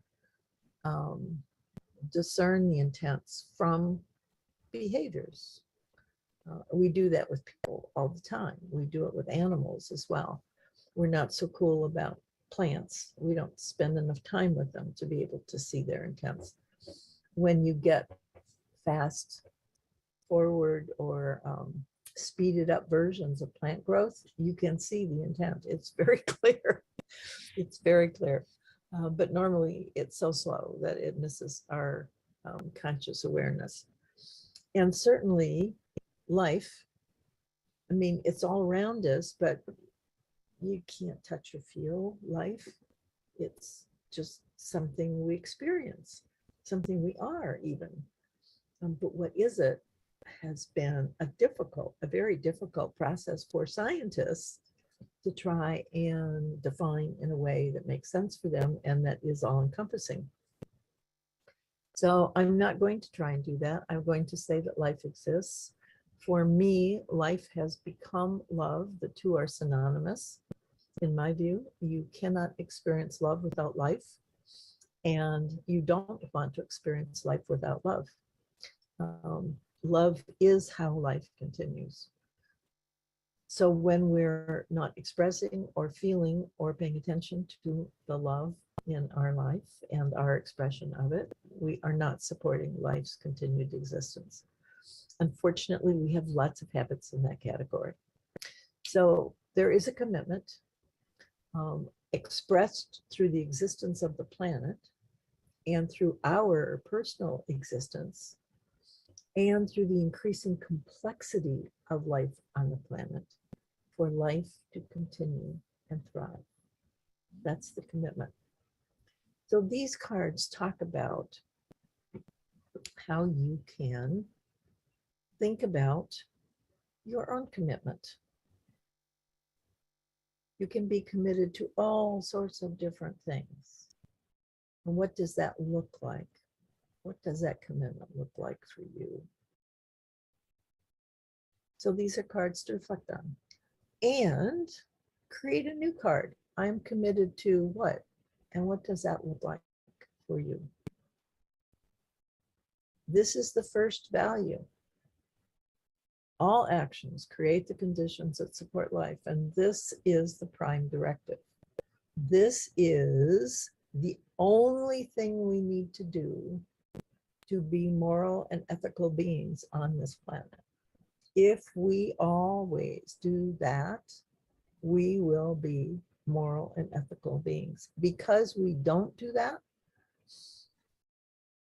discern the intents from behaviors. We do that with people all the time. We do it with animals as well. We're not so cool about plants. We don't spend enough time with them to be able to see their intents. When you get fast forward or speeded up versions of plant growth, you can see the intent. It's very clear. It's very clear. But normally it's so slow that it misses our conscious awareness. And certainly life, I mean, it's all around us, but you can't touch or feel life. It's just something we experience, something we are even. But what is it has been a very difficult process for scientists to try and define in a way that makes sense for them and that is all encompassing. So I'm not going to try and do that. I'm going to say that life exists. For me, life has become love. The two are synonymous. In my view, you cannot experience love without life, and you don't want to experience life without love. Love is how life continues. So when we're not expressing or feeling or paying attention to the love in our life and our expression of it, we are not supporting life's continued existence. Unfortunately, we have lots of habits in that category. So there is a commitment expressed through the existence of the planet and through our personal existence and through the increasing complexity of life on the planet for life to continue and thrive. That's the commitment. So these cards talk about how you can think about your own commitment. You can be committed to all sorts of different things. And what does that look like? What does that commitment look like for you? So these are cards to reflect on. And create a new card. I'm committed to what? And what does that look like for you? This is the first value. All actions create the conditions that support life. And this is the Prime Directive. This is the only thing we need to do to be moral and ethical beings on this planet. If we always do that, we will be moral and ethical beings. Because we don't do that,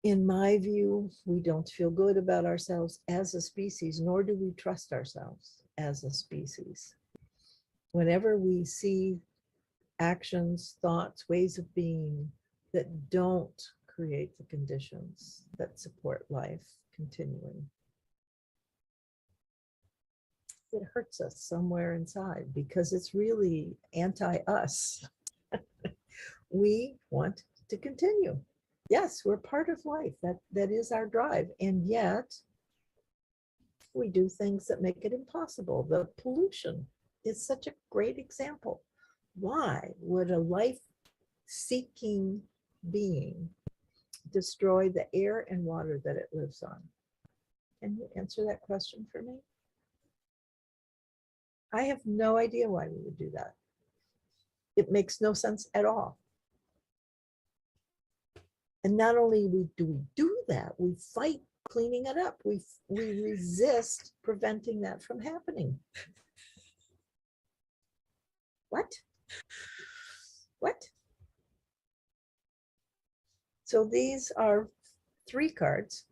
in my view, we don't feel good about ourselves as a species, nor do we trust ourselves as a species. Whenever we see actions, thoughts, ways of being that don't create the conditions that support life continuing, it hurts us somewhere inside because it's really anti-us. We want to continue. Yes, we're part of life. That is our drive. And yet, we do things that make it impossible. The pollution is such a great example. Why would a life-seeking being destroy the air and water that it lives on? Can you answer that question for me? I have no idea why we would do that. It makes no sense at all. And not only do we do that, we fight cleaning it up. We resist preventing that from happening. What? What? So these are 3 cards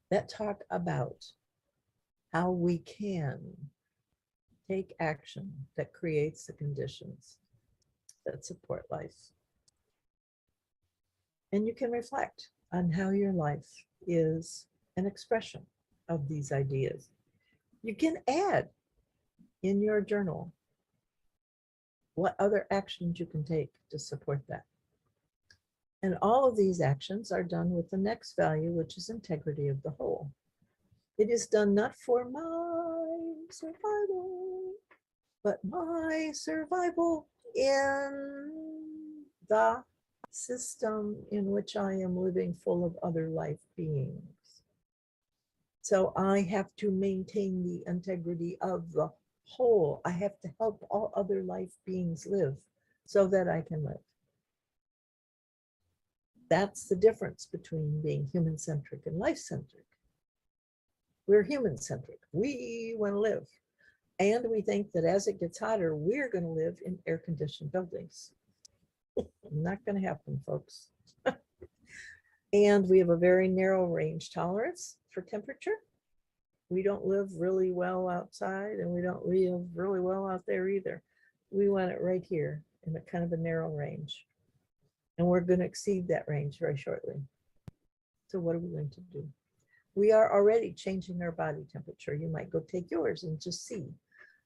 that talk about how we can take action that creates the conditions that support life. And you can reflect on how your life is an expression of these ideas. You can add in your journal what other actions you can take to support that. And all of these actions are done with the next value, which is integrity of the whole. It is done not for my survival, but my survival in the system in which I am living, full of other life beings. So I have to maintain the integrity of the whole. I have to help all other life beings live so that I can live. That's the difference between being human-centric and life-centric. We're human-centric. We want to live. And we think that as it gets hotter, we're going to live in air-conditioned buildings. Not going to happen, folks. And we have a very narrow range tolerance for temperature. We don't live really well outside, and we don't live really well out there either. We want it right here in a kind of a narrow range. And we're going to exceed that range very shortly. So what are we going to do? We are already changing our body temperature. You might go take yours and just see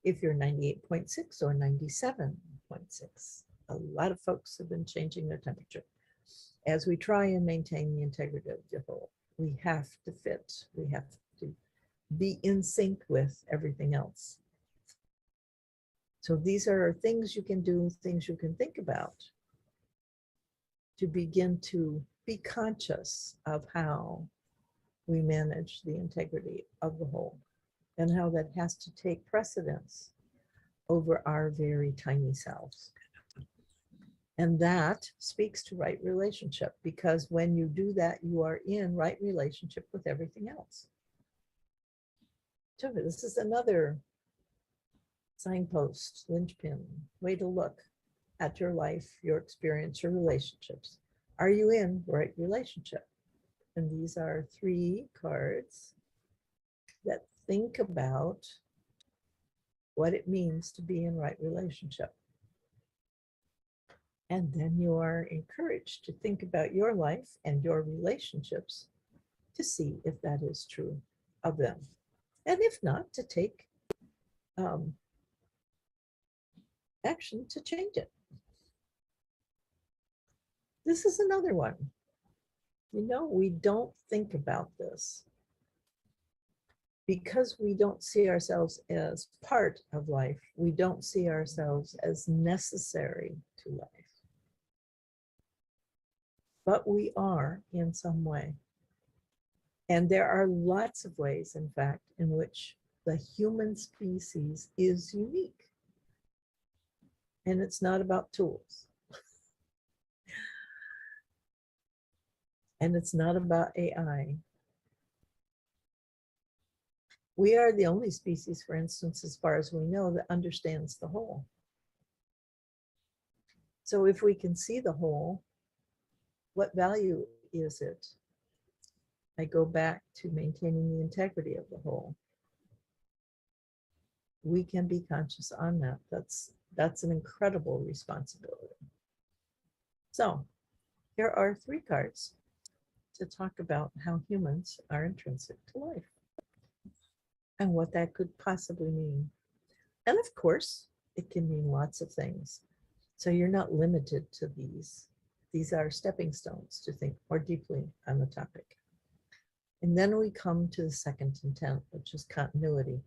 if you're 98.6 or 97.6. A lot of folks have been changing their temperature. As we try and maintain the integrity of the whole, we have to fit. We have to be in sync with everything else. So these are things you can do, things you can think about to begin to be conscious of how we manage the integrity of the whole and how that has to take precedence over our very tiny selves. And that speaks to right relationship, because when you do that, you are in right relationship with everything else. So this is another signpost, linchpin, way to look at your life, your experience, your relationships. Are you in right relationship? And these are 3 cards that think about what it means to be in right relationship. And then you are encouraged to think about your life and your relationships to see if that is true of them. And if not, to take action to change it. This is another one. You know, we don't think about this because we don't see ourselves as part of life. We don't see ourselves as necessary to life. But we are in some way. And there are lots of ways, in fact, in which the human species is unique. And it's not about tools. And it's not about AI. We are the only species, for instance, as far as we know, that understands the whole. So if we can see the whole, what value is it? I go back to maintaining the integrity of the whole. We can be conscious on that. That's an incredible responsibility. So here are 3 cards to talk about how humans are intrinsic to life and what that could possibly mean. And of course, it can mean lots of things. So you're not limited to these. These are stepping stones to think more deeply on the topic. And then we come to the second intent, which is continuity.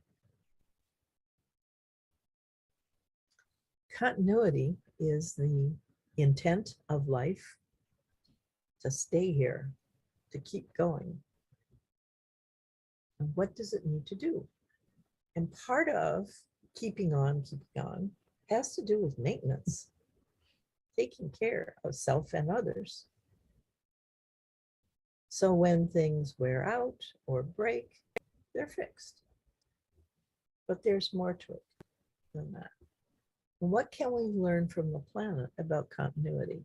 Continuity is the intent of life to stay here, to keep going. And what does it need to do? And part of keeping on has to do with maintenance, taking care of self and others. So when things wear out or break, they're fixed. But there's more to it than that. And what can we learn from the planet about continuity?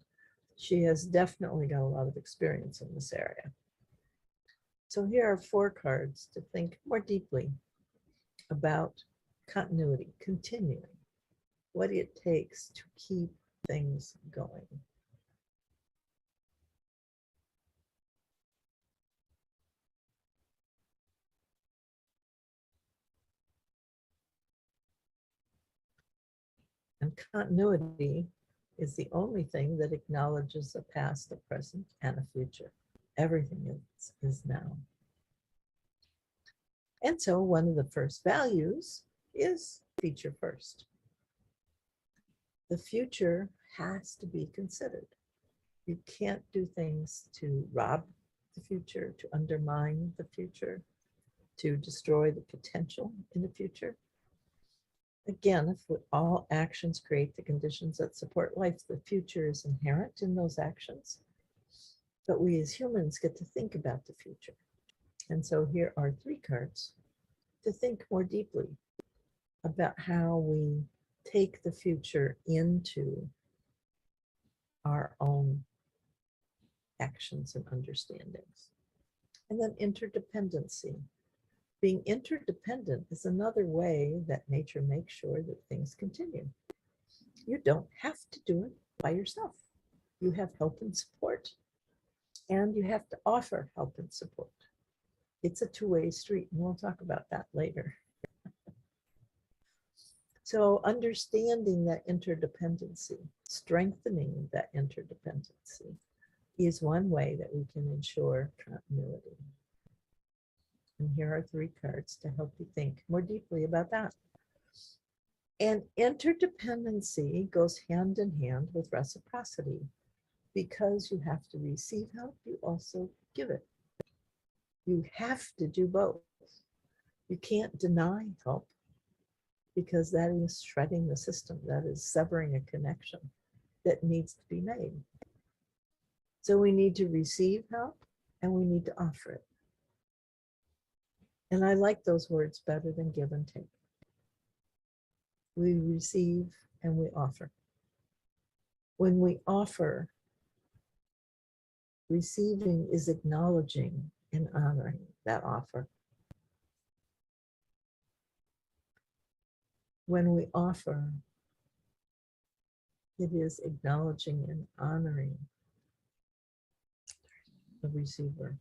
She has definitely got a lot of experience in this area. So here are 4 cards to think more deeply about continuity, continuing, what it takes to keep things going. And continuity is the only thing that acknowledges a past, a present, and a future. Everything is now. And so one of the first values is future first. The future has to be considered. You can't do things to rob the future, to undermine the future, to destroy the potential in the future. Again, if all actions create the conditions that support life, the future is inherent in those actions. But we as humans get to think about the future. And so here are 3 cards to think more deeply about how we take the future into our own actions and understandings. And then interdependency. Being interdependent is another way that nature makes sure that things continue. You don't have to do it by yourself. You have help and support, and you have to offer help and support. It's a two-way street, and we'll talk about that later. So understanding that interdependency, strengthening that interdependency is one way that we can ensure continuity. And here are 3 cards to help you think more deeply about that. And interdependency goes hand in hand with reciprocity. Because you have to receive help, you also give it. You have to do both. You can't deny help, because that is shredding the system. That is severing a connection that needs to be made. So we need to receive help and we need to offer it. And I like those words better than give and take. We receive and we offer. When we offer, receiving is acknowledging and honoring that offer. When we offer, it is acknowledging and honoring the receiver.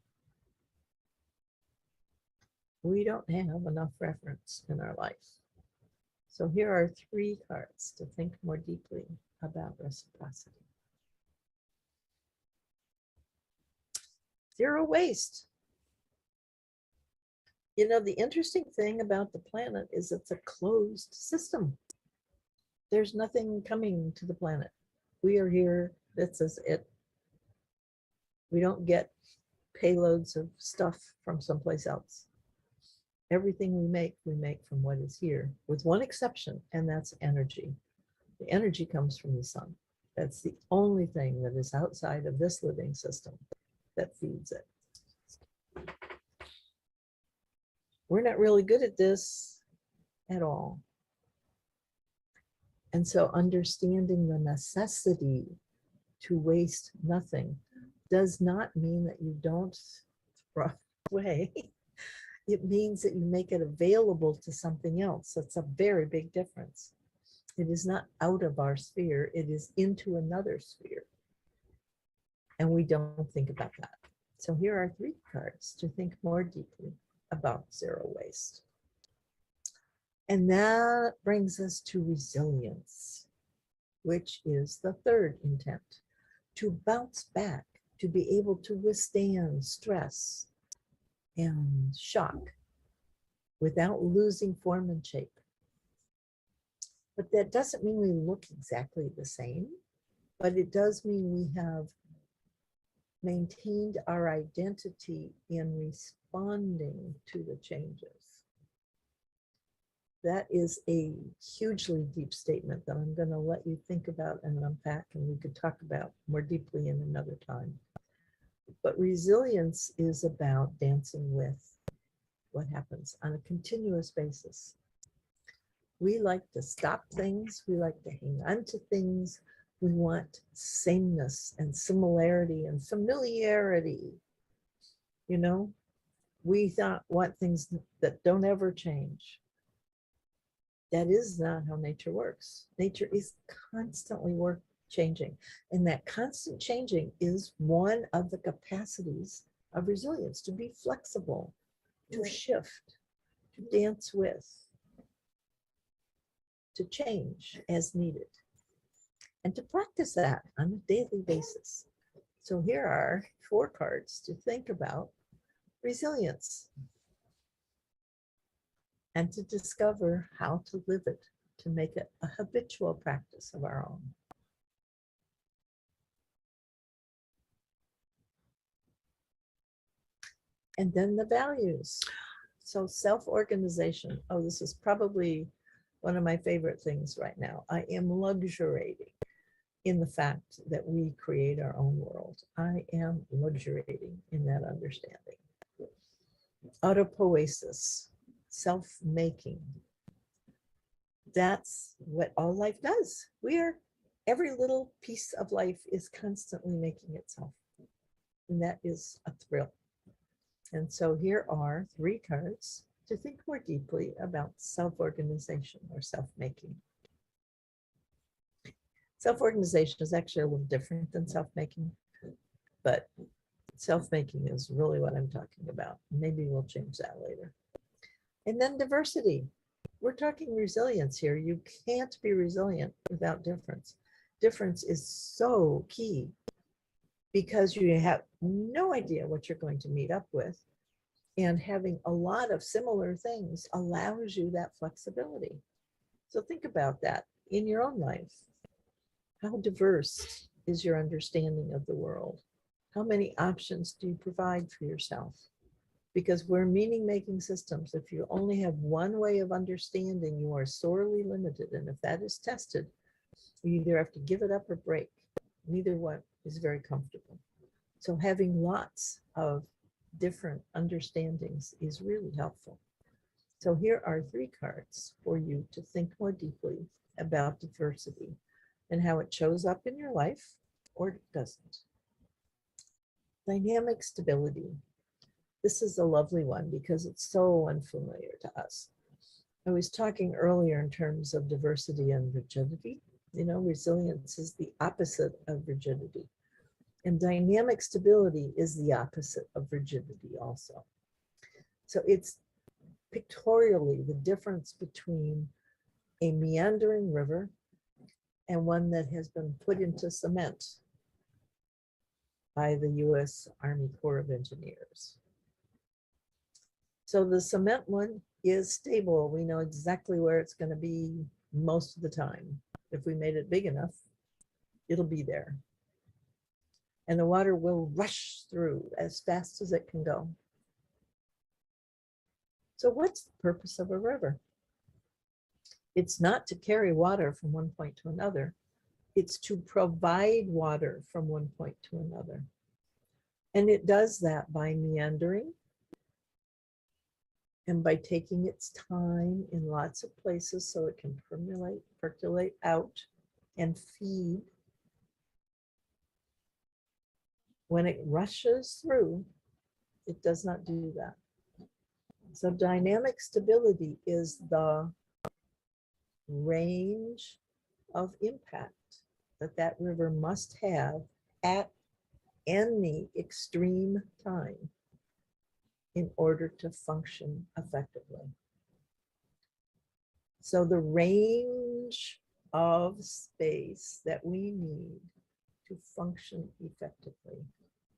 We don't have enough reference in our life. So here are 3 cards to think more deeply about reciprocity. Zero waste. You know, the interesting thing about the planet is it's a closed system. There's nothing coming to the planet. We are here, this is it. We don't get payloads of stuff from someplace else. Everything we make from what is here, with one exception, and that's energy. The energy comes from the sun. That's the only thing that is outside of this living system that feeds it. We're not really good at this at all. And so understanding the necessity to waste nothing does not mean that you don't throw away. It means that you make it available to something else. That's a very big difference. It is not out of our sphere, it is into another sphere. And we don't think about that. So here are 3 cards to think more deeply about zero waste. And that brings us to resilience, which is the 3rd intent, to bounce back, to be able to withstand stress and shock without losing form and shape. But that doesn't mean we look exactly the same, but it does mean we have maintained our identity in responding to the changes. That is a hugely deep statement that I'm going to let you think about and unpack, and we could talk about more deeply in another time. But resilience is about dancing with what happens on a continuous basis. We like to stop things. We like to hang on to things. We want sameness and similarity and familiarity. You know, we want things that don't ever change. That is not how nature works. Nature is constantly changing. And that constant changing is one of the capacities of resilience, to be flexible, to shift, to dance with, to change as needed, and to practice that on a daily basis. So here are 4 cards to think about resilience and to discover how to live it, to make it a habitual practice of our own. And then the values. So self-organization. Oh, this is probably one of my favorite things right now. I am luxuriating in the fact that we create our own world. I am luxuriating in that understanding. Autopoisos, self-making. That's what all life does. Every little piece of life is constantly making itself. And that is a thrill. And so here are 3 cards to think more deeply about self-organization or self-making. Self-organization is actually a little different than self-making, but self-making is really what I'm talking about. Maybe we'll change that later. And then diversity. We're talking resilience here. You can't be resilient without difference. Difference is so key because you have no idea what you're going to meet up with. And having a lot of similar things allows you that flexibility. So think about that in your own life. How diverse is your understanding of the world? How many options do you provide for yourself? Because we're meaning-making systems. If you only have one way of understanding, you are sorely limited. And if that is tested, you either have to give it up or break. Neither one is very comfortable. So having lots of different understandings is really helpful. So here are 3 cards for you to think more deeply about diversity and how it shows up in your life or it doesn't. Dynamic stability. This is a lovely one because it's so unfamiliar to us. I was talking earlier in terms of diversity and rigidity. You know, resilience is the opposite of rigidity. And dynamic stability is the opposite of rigidity also. So it's pictorially the difference between a meandering river and one that has been put into cement by the US Army Corps of Engineers. So the cement one is stable. We know exactly where it's going to be most of the time. If we made it big enough, it'll be there. And the water will rush through as fast as it can go. So what's the purpose of a river? It's not to carry water from one point to another. It's to provide water from one point to another. And it does that by meandering and by taking its time in lots of places so it can percolate out and feed. When it rushes through, it does not do that. So dynamic stability is the range of impact that that river must have at any extreme time in order to function effectively. So the range of space that we need to function effectively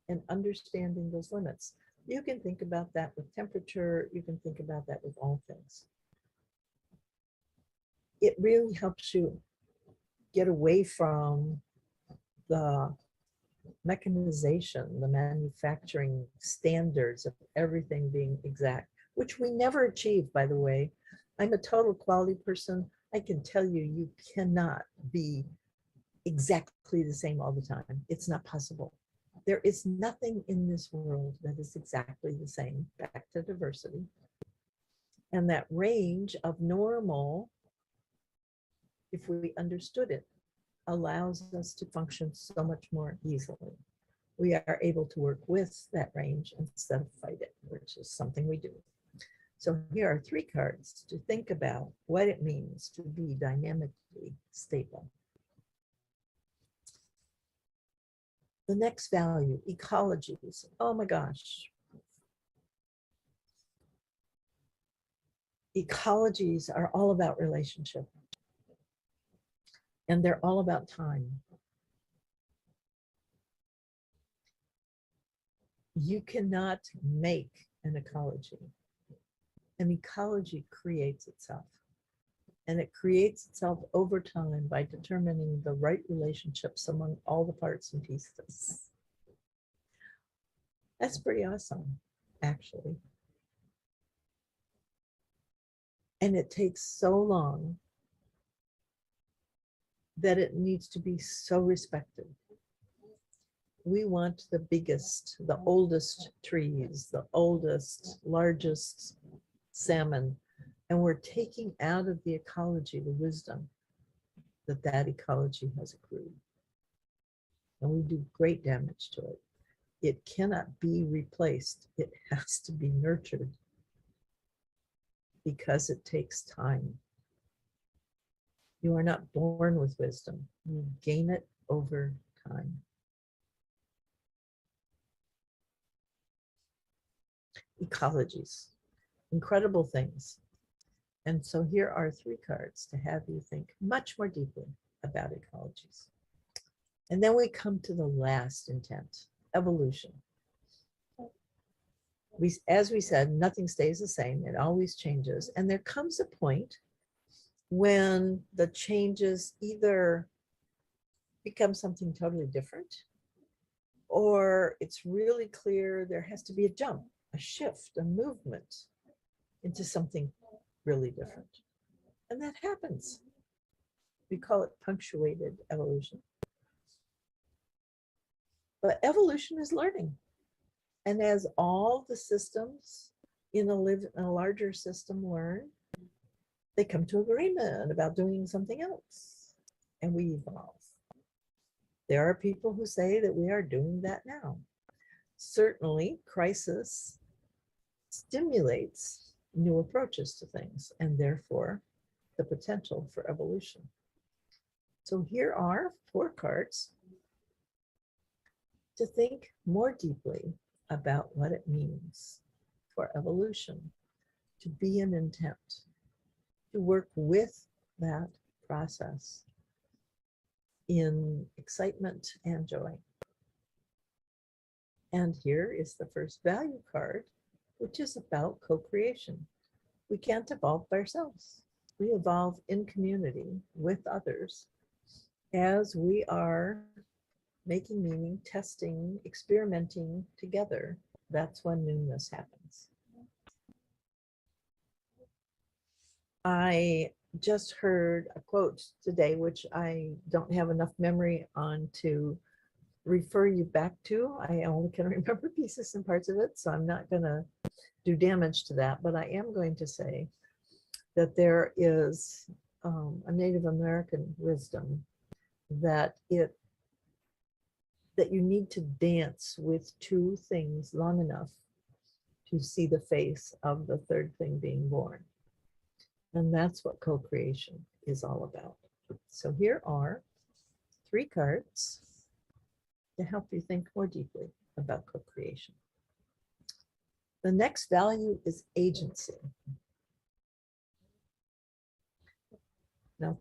and understanding those limits. You can think about that with temperature. You can think about that with all things. It really helps you get away from the mechanization, the manufacturing standards of everything being exact, which we never achieve, by the way. I'm a total quality person. I can tell you, you cannot be exactly the same all the time. It's not possible. There is nothing in this world that is exactly the same, back to diversity. And that range of normal, if we understood it, allows us to function so much more easily. We are able to work with that range instead of fight it, which is something we do. So here are 3 cards to think about what it means to be dynamically stable. The next value, ecologies. Oh my gosh. Ecologies are all about relationship. And they're all about time. You cannot make an ecology. An ecology creates itself. And it creates itself over time by determining the right relationships among all the parts and pieces. That's pretty awesome, actually. And it takes so long that it needs to be so respected. We want the biggest, the oldest trees, the oldest, largest salmon. And we're taking out of the ecology the wisdom that that ecology has accrued. And we do great damage to it. It cannot be replaced. It has to be nurtured because it takes time. You are not born with wisdom. You gain it over time. Ecologies, incredible things. And so here are 3 cards to have you think much more deeply about ecologies. And then we come to the last intent, evolution. As we said, nothing stays the same. It always changes. And there comes a point when the changes either become something totally different, or it's really clear there has to be a jump, a shift, a movement into something really different. And that happens. We call it punctuated evolution. But evolution is learning. And as all the systems in a larger system learn, they come to agreement about doing something else, and we evolve. There are people who say that we are doing that now. Certainly, crisis stimulates new approaches to things, and therefore the potential for evolution. So here are 4 cards to think more deeply about what it means for evolution to be an intent, to work with that process in excitement and joy. And here is the first value card, which is about co-creation. We can't evolve by ourselves. We evolve in community with others as we are making meaning, testing, experimenting together. That's when newness happens. I just heard a quote today, which I don't have enough memory on to refer you back to. I only can remember pieces and parts of it, so I'm not going to do damage to that. But I am going to say that there is a Native American wisdom that you need to dance with 2 things long enough to see the face of the 3rd thing being born. And that's what co-creation is all about. So here are 3 cards to help you think more deeply about co-creation. The next value is agency. Now,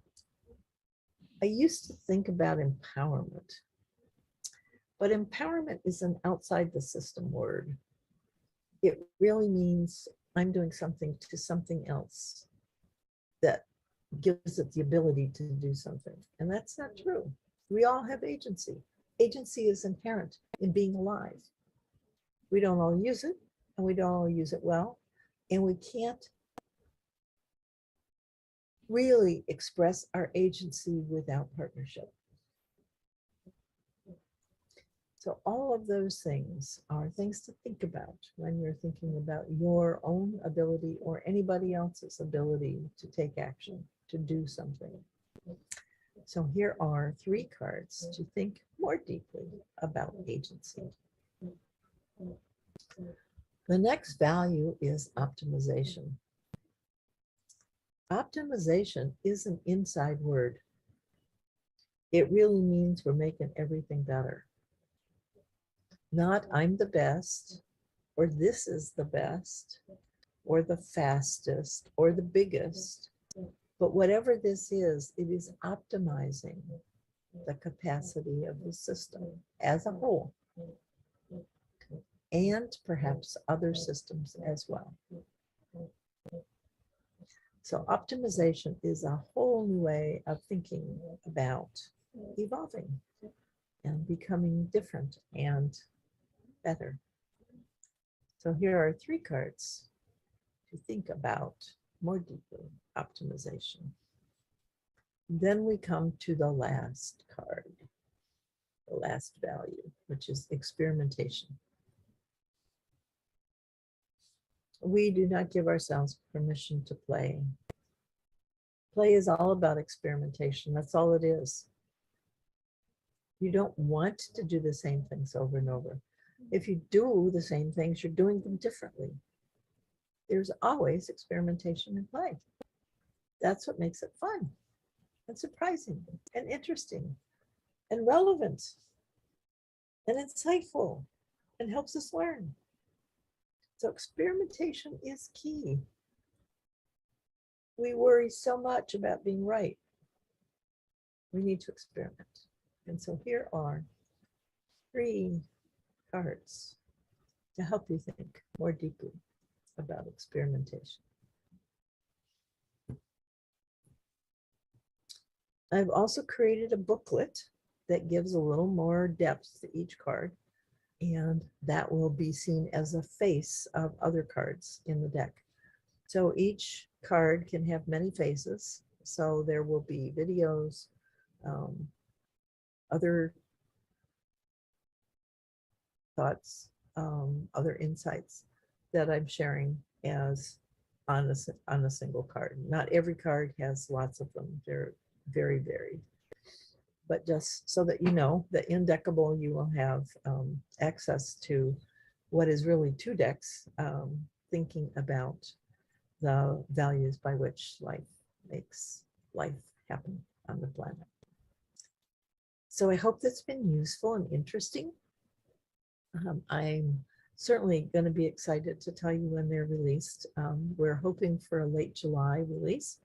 I used to think about empowerment, but empowerment is an outside the system word. It really means I'm doing something to something else that gives it the ability to do something. And that's not true. We all have agency. Agency is inherent in being alive. We don't all use it, and we don't all use it well, and we can't really express our agency without partnership. So all of those things are things to think about when you're thinking about your own ability or anybody else's ability to take action, to do something. So here are 3 cards to think more deeply about agency. The next value is optimization. Optimization is an inside word. It really means we're making everything better. Not I'm the best, or this is the best, or the fastest, or the biggest. But whatever this is, it is optimizing the capacity of the system as a whole, and perhaps other systems as well. So optimization is a whole new way of thinking about evolving and becoming different and better. So here are 3 cards to think about more deeply, optimization. Then we come to the last card, the last value, which is experimentation. We do not give ourselves permission to play. Play is all about experimentation. That's all it is. You don't want to do the same things over and over. If you do the same things, you're doing them differently. There's always experimentation in play. That's what makes it fun. and surprising and interesting and relevant and insightful and helps us learn. So experimentation is key. We worry so much about being right. We need to experiment. And so here are 3 cards to help you think more deeply about experimentation. I've also created a booklet that gives a little more depth to each card, and that will be seen as a face of other cards in the deck. So each card can have many faces. So there will be videos, other thoughts, other insights that I'm sharing as on a single card. Not every card has lots of them. They're very varied. But just so that you know that in Deckable, you will have access to what is really 2 decks, thinking about the values by which life makes life happen on the planet. So I hope that's been useful and interesting. I'm certainly going to be excited to tell you when they're released. We're hoping for a late July release,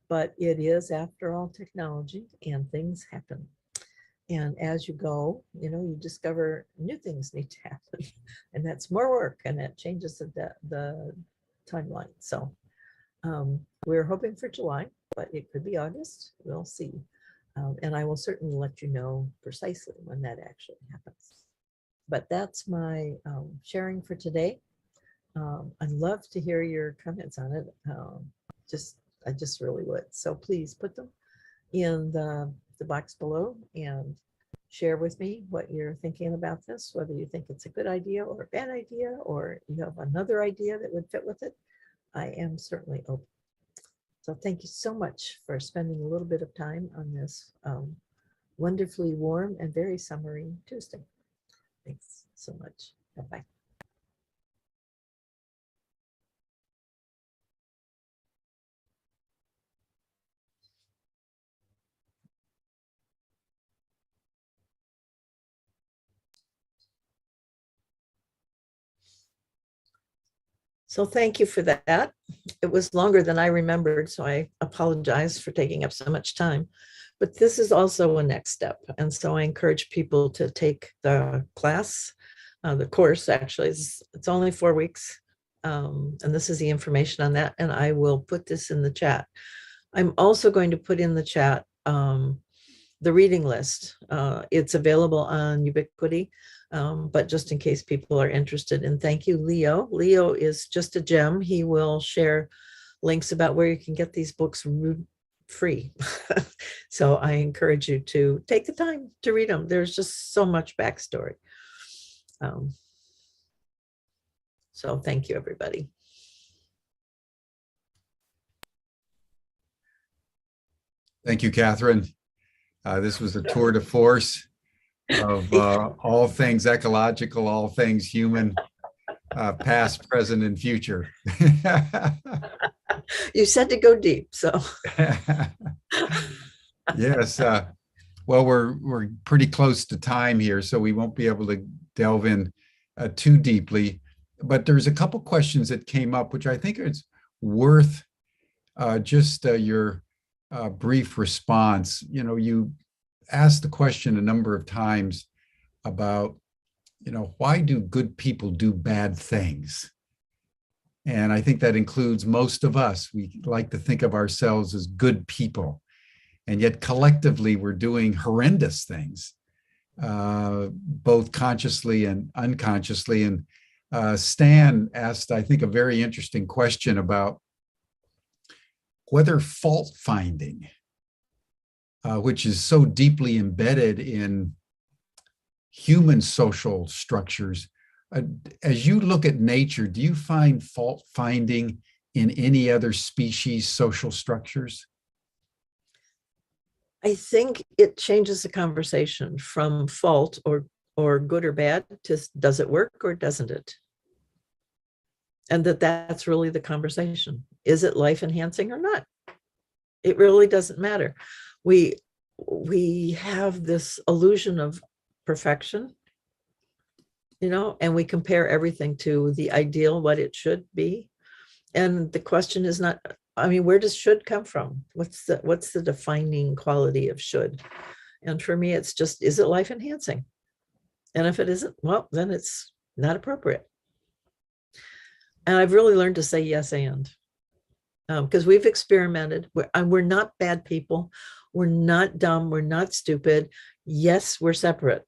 but it is, after all, technology and things happen. And as you go, you discover new things need to happen, and that's more work, and that changes the timeline. So we're hoping for July, but it could be August. We'll see. And I will certainly let you know precisely when that actually happens. But that's my sharing for today. I'd love to hear your comments on it. I just really would. So please put them in the box below and share with me what you're thinking about this, whether you think it's a good idea or a bad idea, or you have another idea that would fit with it. I am certainly open. So thank you so much for spending a little bit of time on this wonderfully warm and very summery Tuesday. Thanks so much. Bye-bye. So thank you for that. It was longer than I remembered, so I apologize for taking up so much time. But this is also a next step. And so I encourage people to take the class, the course actually. It's only 4 weeks. And this is the information on that. And I will put this in the chat. I'm also going to put in the chat the reading list. It's available on Ubiquity. But just in case people are interested. And thank you, Leo. Leo is just a gem. He will share links about where you can get these books free. So I encourage you to take the time to read them. There's just so much backstory. So thank you, everybody. Thank you, Kathryn. This was a tour de force of all things ecological, all things human, past, present, and future. You said to go deep, so. Yes. Well, we're pretty close to time here, so we won't be able to delve in too deeply. But there's a couple questions that came up, which I think is worth just your brief response. You asked the question a number of times about, why do good people do bad things? And I think that includes most of us. We like to think of ourselves as good people, and yet collectively we're doing horrendous things, both consciously and unconsciously. And Stan asked, I think, a very interesting question about whether fault finding, which is so deeply embedded in human social structures. As you look at nature, do you find fault finding in any other species' social structures? I think it changes the conversation from fault or good or bad to does it work or doesn't it? And that's really the conversation. Is it life enhancing or not? It really doesn't matter. we have this illusion of perfection, and we compare everything to the ideal, what it should be. And the question is not, where does should come from? What's the defining quality of should? And for me, it's just, is it life enhancing? And if it isn't, well, then it's not appropriate. And I've really learned to say yes and, because we've experimented. We're not bad people. We're not dumb. We're not stupid. Yes, we're separate.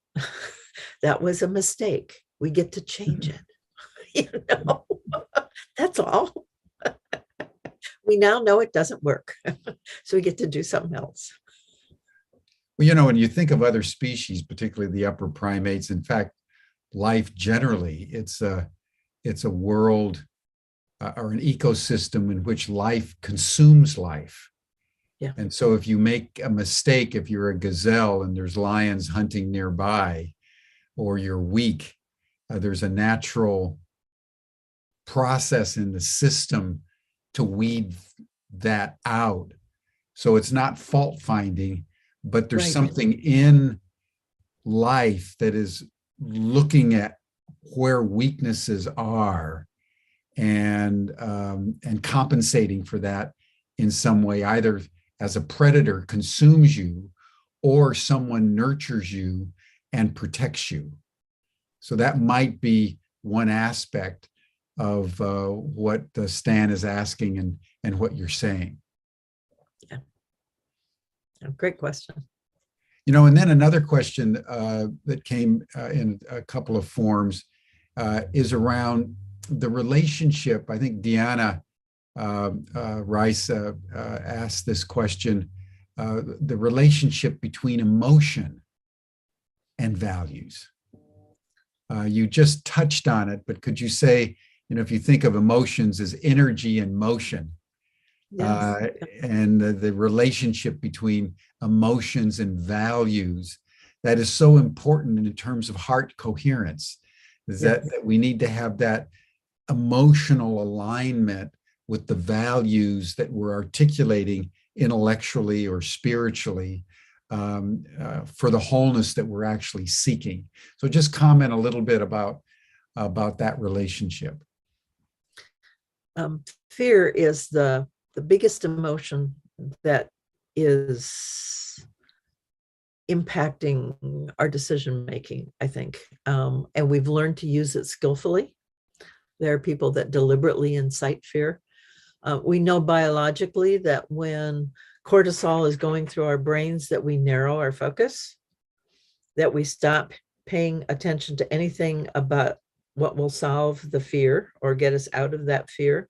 That was a mistake. We get to change it. That's all. We now know it doesn't work. So we get to do something else. Well, when you think of other species, particularly the upper primates, in fact, life generally, it's a world or an ecosystem in which life consumes life. Yeah. And so if you make a mistake, if you're a gazelle and there's lions hunting nearby, or you're weak, there's a natural process in the system to weed that out. So it's not fault finding, but there's Right. something in life that is looking at where weaknesses are and compensating for that in some way, either as a predator consumes you or someone nurtures you and protects you. So that might be one aspect of what Stan is asking and what you're saying. Yeah. Great question. And then another question that came in a couple of forms is around the relationship. I think Deanna Rice asked this question, the relationship between emotion and values. You just touched on it, but could you say, if you think of emotions as energy and motion, Yes. and the relationship between emotions and values, that is so important in terms of heart coherence, is Yes. that we need to have that emotional alignment with the values that we're articulating intellectually or spiritually for the wholeness that we're actually seeking. So just comment a little bit about that relationship. Fear is the biggest emotion that is impacting our decision making, I think. And we've learned to use it skillfully. There are people that deliberately incite fear. We know biologically that when cortisol is going through our brains, that we narrow our focus, that we stop paying attention to anything about what will solve the fear or get us out of that fear.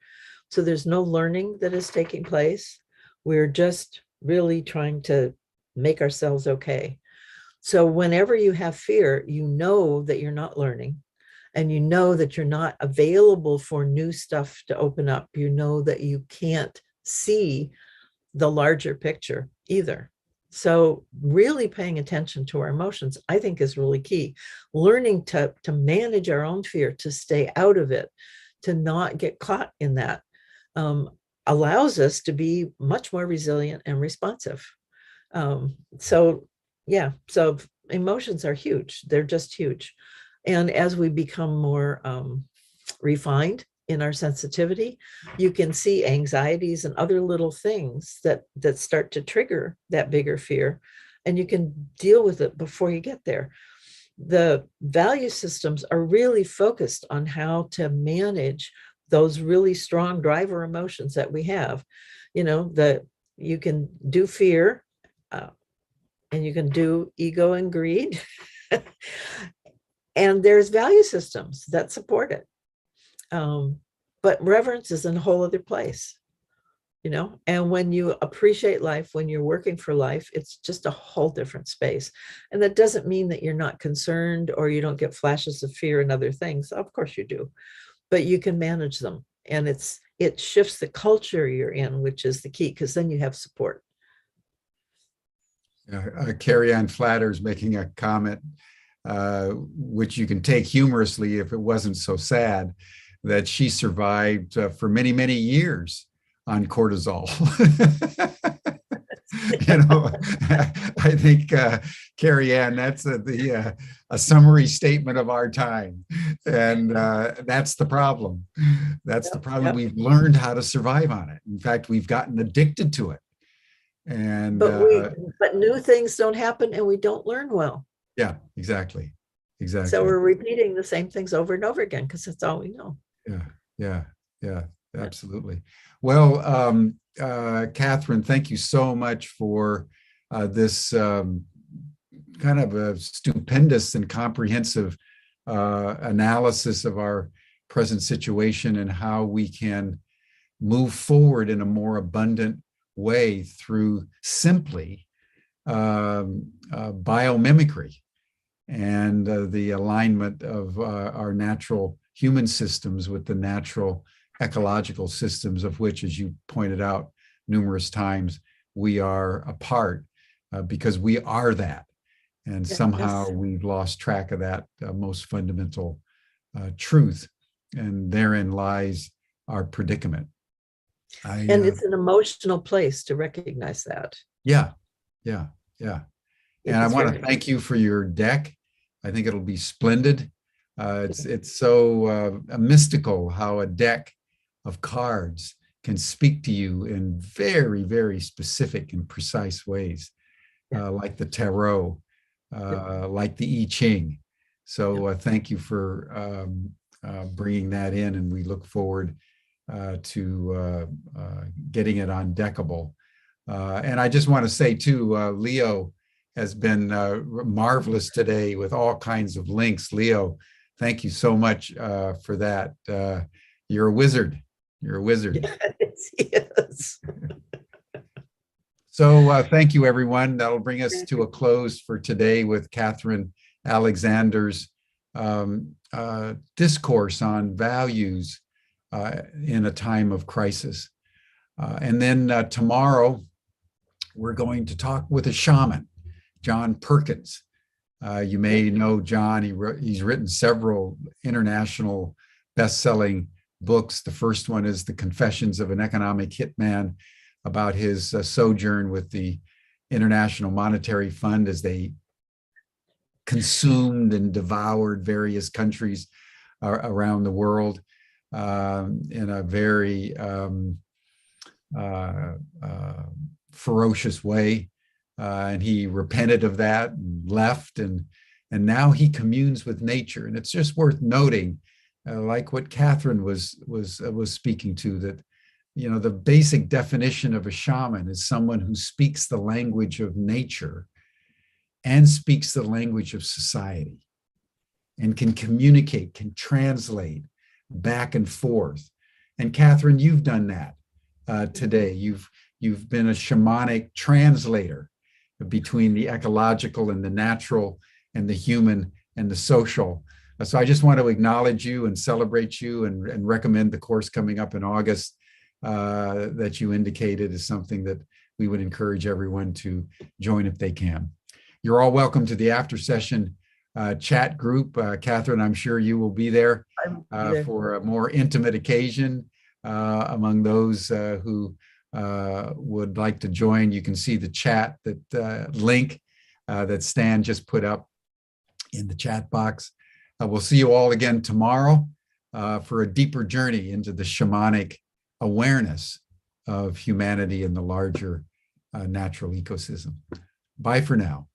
So there's no learning that is taking place. We're just really trying to make ourselves okay. So whenever you have fear, you know that you're not learning, and you know that you're not available for new stuff to open up. You know that you can't see the larger picture either. So really paying attention to our emotions, I think, is really key. Learning to manage our own fear, to stay out of it, to not get caught in that, allows us to be much more resilient and responsive. So emotions are huge. They're just huge. And as we become more refined in our sensitivity, you can see anxieties and other little things that start to trigger that bigger fear, and you can deal with it before you get there. The value systems are really focused on how to manage those really strong driver emotions that we have. That you can do fear, and you can do ego and greed. And there's value systems that support it. But reverence is in a whole other place, and when you appreciate life, when you're working for life, it's just a whole different space. And that doesn't mean that you're not concerned or you don't get flashes of fear and other things. Of course you do, but you can manage them. And it shifts the culture you're in, which is the key, because then you have support. Carrie Ann Flatter's making a comment, which you can take humorously if it wasn't so sad, that she survived for many, many years on cortisol. You know, I think, Carrie Ann, that's a summary statement of our time. And that's the problem. That's the problem. Yep. We've learned how to survive on it. In fact, we've gotten addicted to it. And But new things don't happen and we don't learn well. yeah, exactly. So Exactly. we're repeating the same things over and over again because that's all we know. Yeah, absolutely. Well, Kathryn, thank you so much for this kind of a stupendous and comprehensive analysis of our present situation and how we can move forward in a more abundant way through simply biomimicry and the alignment of our natural human systems with the natural ecological systems of which, as you pointed out numerous times, we are a part because we are that. And somehow we've lost track of that most fundamental truth. And therein lies our predicament. And it's an emotional place to recognize that. Yeah. And I want to thank you for your deck. I think it'll be splendid. It's so mystical how a deck of cards can speak to you in very, very specific and precise ways, like the tarot, like the I Ching. So thank you for bringing that in, and we look forward to getting it on Deckable. And I just want to say too, Leo has been marvelous today with all kinds of links. Leo, thank you so much for that. You're a wizard. You're a wizard. Yes. So thank you, everyone. That'll bring us to a close for today with Kathryn Alexander's discourse on values in a time of crisis. And then tomorrow, we're going to talk with a shaman, John Perkins. You may know John. He's written several international best-selling books. The first one is The Confessions of an Economic Hitman, about his sojourn with the International Monetary Fund as they consumed and devoured various countries around the world in a very ferocious way. And he repented of that and left, and now he communes with nature. And it's just worth noting, like what Kathryn was speaking to, that the basic definition of a shaman is someone who speaks the language of nature and speaks the language of society and can communicate, can translate back and forth. And Kathryn, you've done that today. You've been a shamanic translator between the ecological and the natural and the human and the social. So I just want to acknowledge you and celebrate you and recommend the course coming up in August that you indicated is something that we would encourage everyone to join if they can. You're all welcome to the after session chat group. Kathryn, I'm sure you will be there for a more intimate occasion among those who would like to join. You can see the chat link that Stan just put up in the chat box. We'll see you all again tomorrow for a deeper journey into the shamanic awareness of humanity and the larger natural ecosystem. Bye for now.